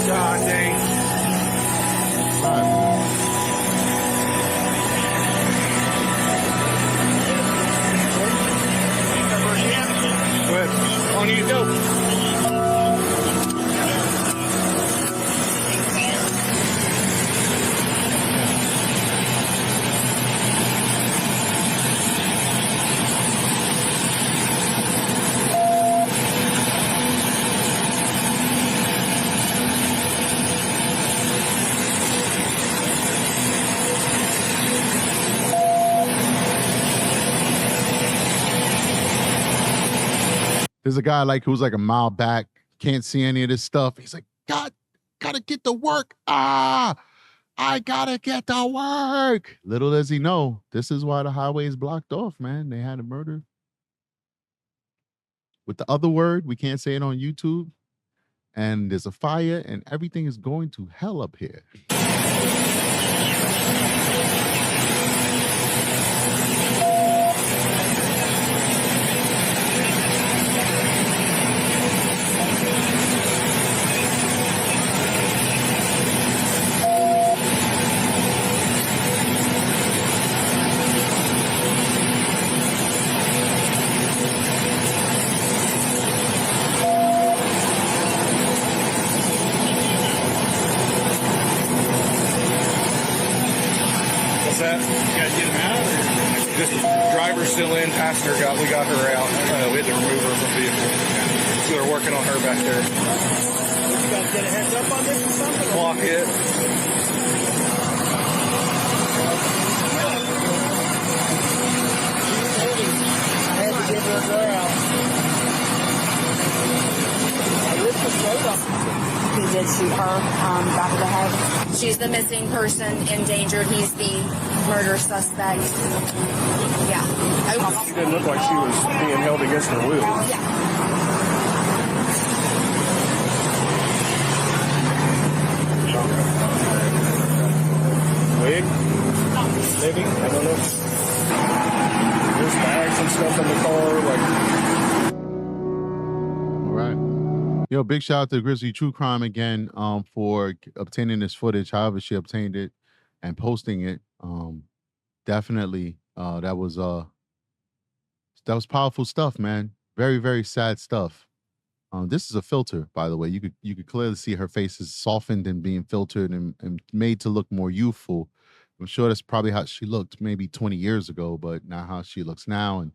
God dang. There's a guy like who's like a mile back, can't see any of this stuff. He's like, God, gotta get to work. I gotta get to work. Little does he know, this is why the highway is blocked off, man. They had a murder. With the other word, we can't say it on YouTube. And there's a fire and everything is going to hell up here. Still in, passenger we got her out. We had to remove her from the vehicle. So they're working on her back there. You guys get a heads up on this or something? Block it. I had to give her a girl. He did shoot her back of the head. She's the missing person, endangered. He's the murder suspect. Yeah. She didn't look like she was being held against her will. Yeah. Wig? Maybe? I don't know. There's bags and stuff in the car. All right. Yo, big shout out to Grizzly True Crime again for obtaining this footage, however she obtained it, and posting it. Definitely, that was powerful stuff, man. Very, very sad stuff. This is a filter, by the way. You could clearly see her face is softened and being filtered and made to look more youthful. I'm sure that's probably how she looked maybe 20 years ago, but not how she looks now. And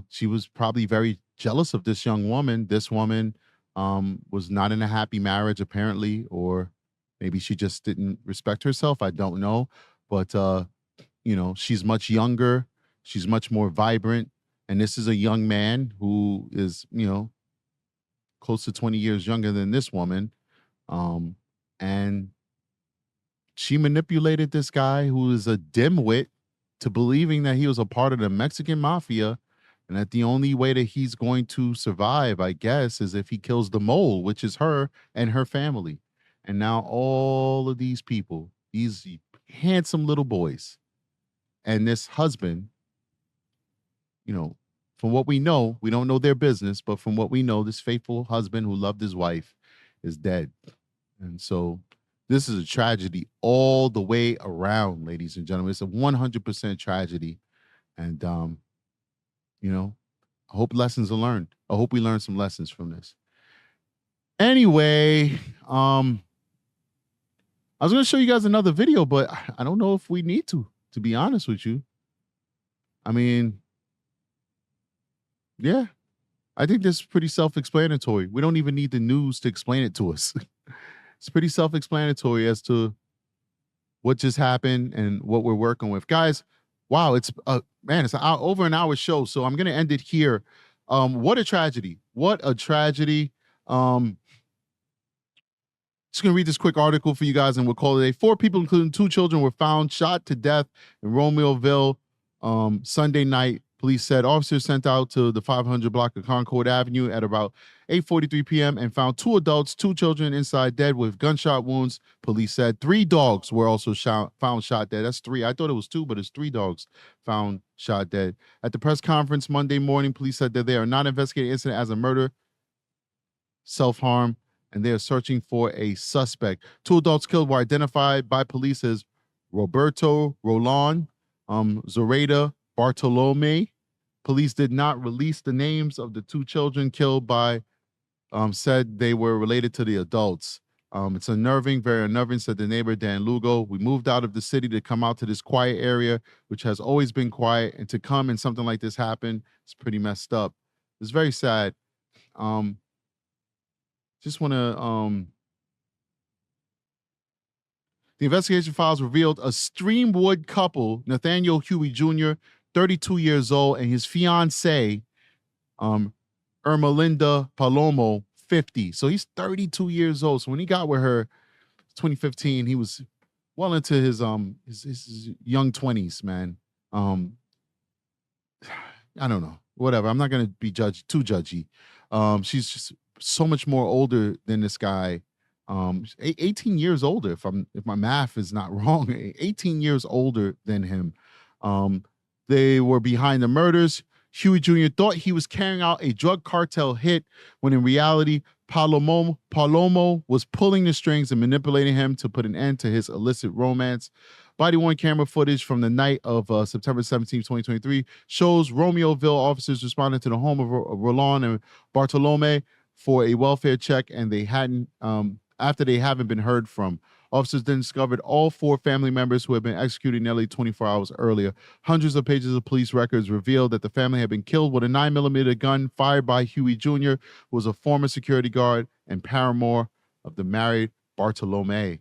she was probably very jealous of this young woman. This woman was not in a happy marriage, apparently, or maybe she just didn't respect herself. I don't know. But, she's much younger. She's much more vibrant. And this is a young man who is, close to 20 years younger than this woman. And she manipulated this guy who is a dimwit to believing that he was a part of the Mexican Mafia. And that the only way that he's going to survive, I guess, is if he kills the mole, which is her and her family. And now all of these people, these handsome little boys, and this husband, from what we know, we don't know their business, but from what we know, this faithful husband who loved his wife is dead. And so this is a tragedy all the way around, ladies and gentlemen. It's a 100% tragedy. And, I hope lessons are learned. I hope we learn some lessons from this. Anyway, I was going to show you guys another video, but I don't know if we need to be honest with you. I mean, yeah, I think this is pretty self-explanatory. We don't even need the news to explain it to us. It's pretty self-explanatory as to what just happened and what we're working with. Guys, wow, it's over an hour show, so I'm going to end it here. What a tragedy. What a tragedy. Just going to read this quick article for you guys and we'll call it a day. 4 people, including 2 children, were found shot to death in Romeoville Sunday night. Police said officers sent out to the 500 block of Concord Avenue at about 8:43 p.m. and found 2 adults, 2 children inside dead with gunshot wounds. Police said 3 dogs were also found shot dead. That's 3. I thought it was 2, but it's 3 dogs found shot dead. At the press conference Monday morning, police said that they are not investigating the incident as a murder, self-harm, and they are searching for a suspect. 2 adults killed were identified by police as Rolon, Bartolomei, Police did not release the names of the two children killed by, said they were related to the adults. It's unnerving, very unnerving, said the neighbor, Dan Lugo. We moved out of the city to come out to this quiet area, which has always been quiet, and to come and something like this happen, it's pretty messed up. It's very sad. Just want to, the investigation files revealed a Streamwood couple, Nathaniel Huey Jr., 32 years old, and his fiancée, Ermalinda Palomo, 50. So he's 32 years old. So when he got with her, 2015, he was well into his young 20s, man. I don't know. Whatever. I'm not gonna be too judgy. She's just so much more older than this guy. 18 years older, if my math is not wrong. 18 years older than him. They were behind the murders. Huey Jr. thought he was carrying out a drug cartel hit when in reality, Palomo was pulling the strings and manipulating him to put an end to his illicit romance. Body-worn camera footage from the night of September 17, 2023 shows Romeoville officers responding to the home of Rolon and Bartolomei for a welfare check, and they hadn't, after they haven't been heard from. Officers then discovered all 4 family members who had been executed nearly 24 hours earlier. Hundreds of pages of police records revealed that the family had been killed with a 9mm gun fired by Huey Jr., who was a former security guard and paramour of the married Bartolomei.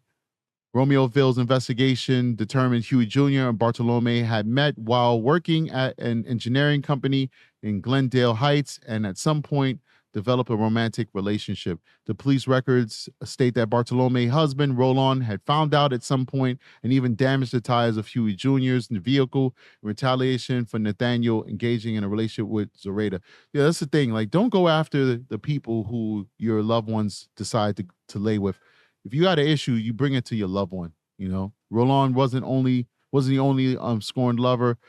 Romeoville's investigation determined Huey Jr. and Bartolomei had met while working at an engineering company in Glendale Heights, and at some point develop a romantic relationship. The police records state that Bartolomei's husband, Rolon, had found out at some point and even damaged the tires of Huey Jr.'s vehicle in retaliation for Nathaniel engaging in a relationship with Zoraida. Yeah, that's the thing. Like, don't go after the people who your loved ones decide to lay with. If you got an issue, you bring it to your loved one. You know, Rolon wasn't the only scorned lover.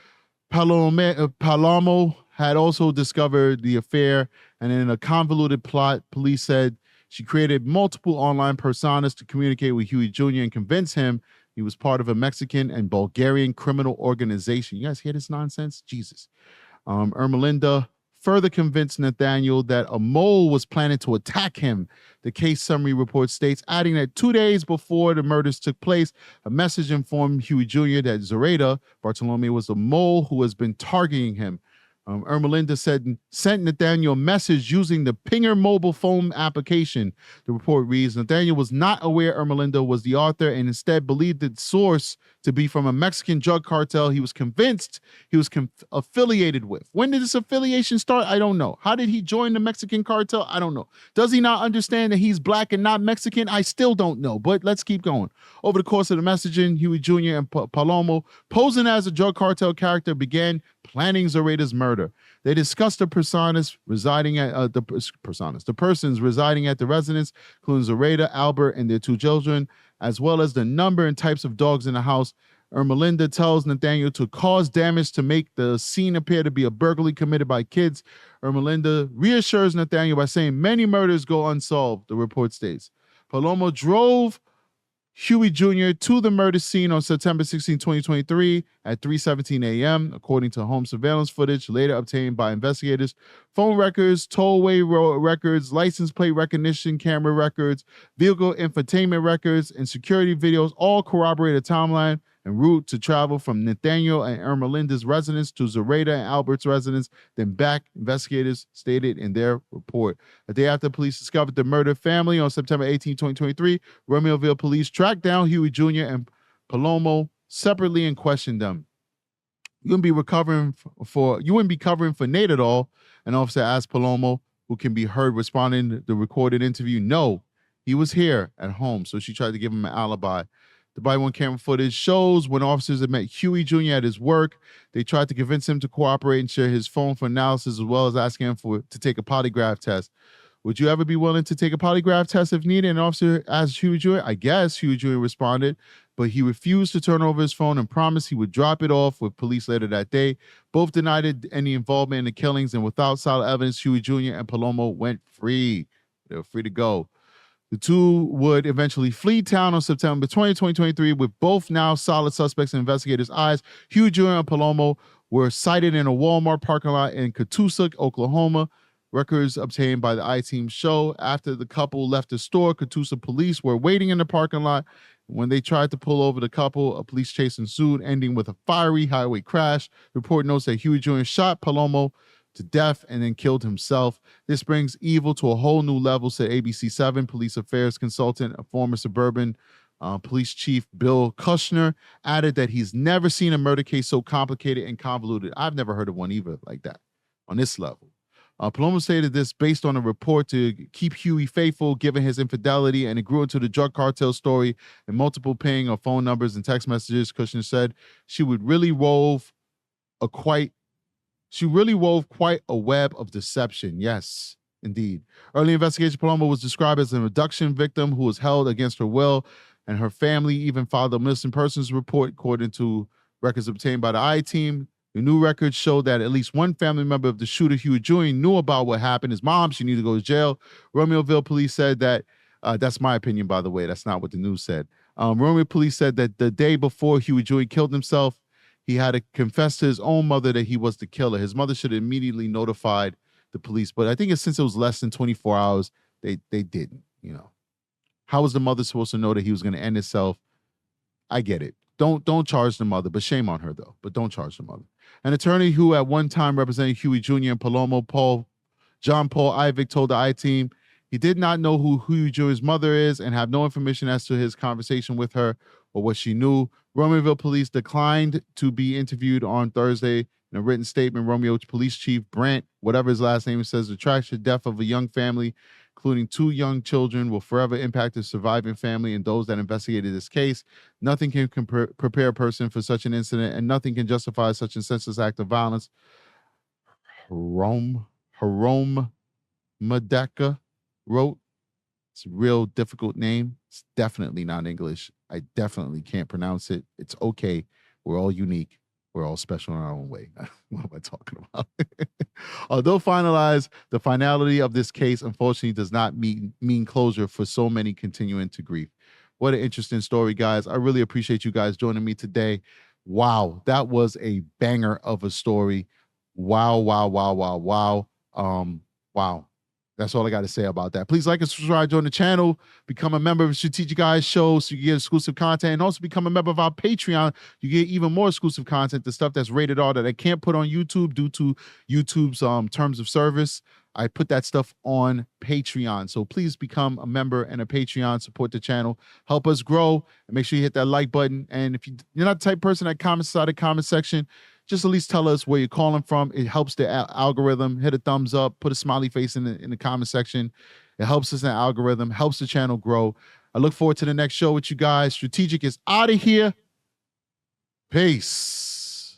Palomo had also discovered the affair, and in a convoluted plot, police said she created multiple online personas to communicate with Huey Jr. and convince him he was part of a Mexican and Bulgarian criminal organization. You guys hear this nonsense? Jesus. Ermalinda further convinced Nathaniel that a mole was planning to attack him. The case summary report states, adding that 2 days before the murders took place, a message informed Huey Jr. that Zoraida Bartolomei was the mole who has been targeting him. Ermalinda sent Nathaniel a message using the Pinger mobile phone application. The report reads, Nathaniel was not aware Ermalinda was the author and instead believed the source to be from a Mexican drug cartel he was convinced he was affiliated with. When did this affiliation start? I don't know. How did he join the Mexican cartel? I don't know. Does he not understand that he's black and not Mexican? I still don't know, but let's keep going. Over the course of the messaging, Huey Jr. and Palomo, posing as a drug cartel character, began planning Zoraida's murder. They discussed the persons residing at the residence, including Zoraida, Albert, and their 2 children, as well as the number and types of dogs in the house. Ermalinda tells Nathaniel to cause damage to make the scene appear to be a burglary committed by kids. Ermalinda reassures Nathaniel by saying many murders go unsolved, the report states. Palomo drove Huey Jr. to the murder scene on September 16, 2023 at 3:17 a.m., according to home surveillance footage later obtained by investigators. Phone records, tollway records, license plate recognition camera records, vehicle infotainment records, and security videos all corroborate a timeline and route to travel from Nathaniel and Ermalinda's residence to Zoraida and Albert's residence, then back, investigators stated in their report. A day after police discovered the murdered family on September 18, 2023, Romeoville police tracked down Huey Jr. and Palomo separately and questioned them. You wouldn't be covering for Nate at all, an officer asked Palomo, who can be heard responding to the recorded interview. No, he was here at home, so she tried to give him an alibi. The body-worn camera footage shows when officers had met Huey Jr. at his work, they tried to convince him to cooperate and share his phone for analysis, as well as asking him to take a polygraph test. Would you ever be willing to take a polygraph test if needed? An officer asked Huey Jr. I guess, Huey Jr. responded, but he refused to turn over his phone and promised he would drop it off with police later that day. Both denied any involvement in the killings, and without solid evidence, Huey Jr. and Palomo went free. They were free to go. The two would eventually flee town on September 20, 2023, with both now solid suspects in investigators' eyes. Huey Jr. and Palomo were sighted in a Walmart parking lot in Catoosa, Oklahoma. Records obtained by the I-Team show after the couple left the store, Catoosa police were waiting in the parking lot. When they tried to pull over the couple, a police chase ensued, ending with a fiery highway crash. The report notes that Huey Jr. shot Palomo to death and then killed himself. This brings evil to a whole new level, said ABC7 police affairs consultant, a former suburban police chief, Bill Kushner, added that he's never seen a murder case so complicated and convoluted. I've never heard of one either like that on this level. Palomo stated this based on a report to keep Huey faithful, given his infidelity, and it grew into the drug cartel story and multiple ping of phone numbers and text messages. Kushner said she really wove quite a web of deception. Yes, indeed. Early investigation, Palomo was described as an abduction victim who was held against her will, and her family even filed a missing persons report, according to records obtained by the I-Team. The new records show that at least one family member of the shooter, Huey Jr., knew about what happened. His mom, she needed to go to jail. Romeoville police said that, that's my opinion, by the way. That's not what the news said. Romeoville police said that the day before Huey Jr. killed himself, he had to confess to his own mother that he was the killer. His mother should have immediately notified the police. But I think since it was less than 24 hours, they didn't, you know. How was the mother supposed to know that he was going to end himself? I get it. Don't charge the mother, but shame on her, though. But don't charge the mother. An attorney who at one time represented Huey Jr. and Palomo, John Paul Ivick, told the I-Team he did not know who Huey Jr.'s mother is and have no information as to his conversation with her or what she knew. Romeoville police declined to be interviewed on Thursday. In a written statement, Romeo Police Chief Brent, whatever his last name, says the tragic death of a young family, including 2 young children, will forever impact the surviving family and those that investigated this case. Nothing can prepare a person for such an incident, and nothing can justify such a senseless act of violence. Jerome Madeka wrote. It's a real difficult name. It's definitely not English. I definitely can't pronounce it. It's okay. We're all unique. We're all special in our own way. What am I talking about? Although finalized, the finality of this case, unfortunately, does not mean closure for so many continuing to grieve. What an interesting story, guys. I really appreciate you guys joining me today. Wow, that was a banger of a story. Wow. Wow. That's all I got to say about that. Please like and subscribe, join the channel, become a member of the Strategic Eyes Show so you get exclusive content, and also become a member of our Patreon. You get even more exclusive content, the stuff that's rated R that I can't put on YouTube due to YouTube's terms of service. I put that stuff on Patreon. So please become a member and a Patreon, support the channel, help us grow, and make sure you hit that like button. And if you're not the type of person that comments inside the comment section, just at least tell us where you're calling from. It helps the algorithm. Hit a thumbs up, put a smiley face in the comment section. It helps us in the algorithm, helps the channel grow. I look forward to the next show with you guys. Strategic is out of here. Peace.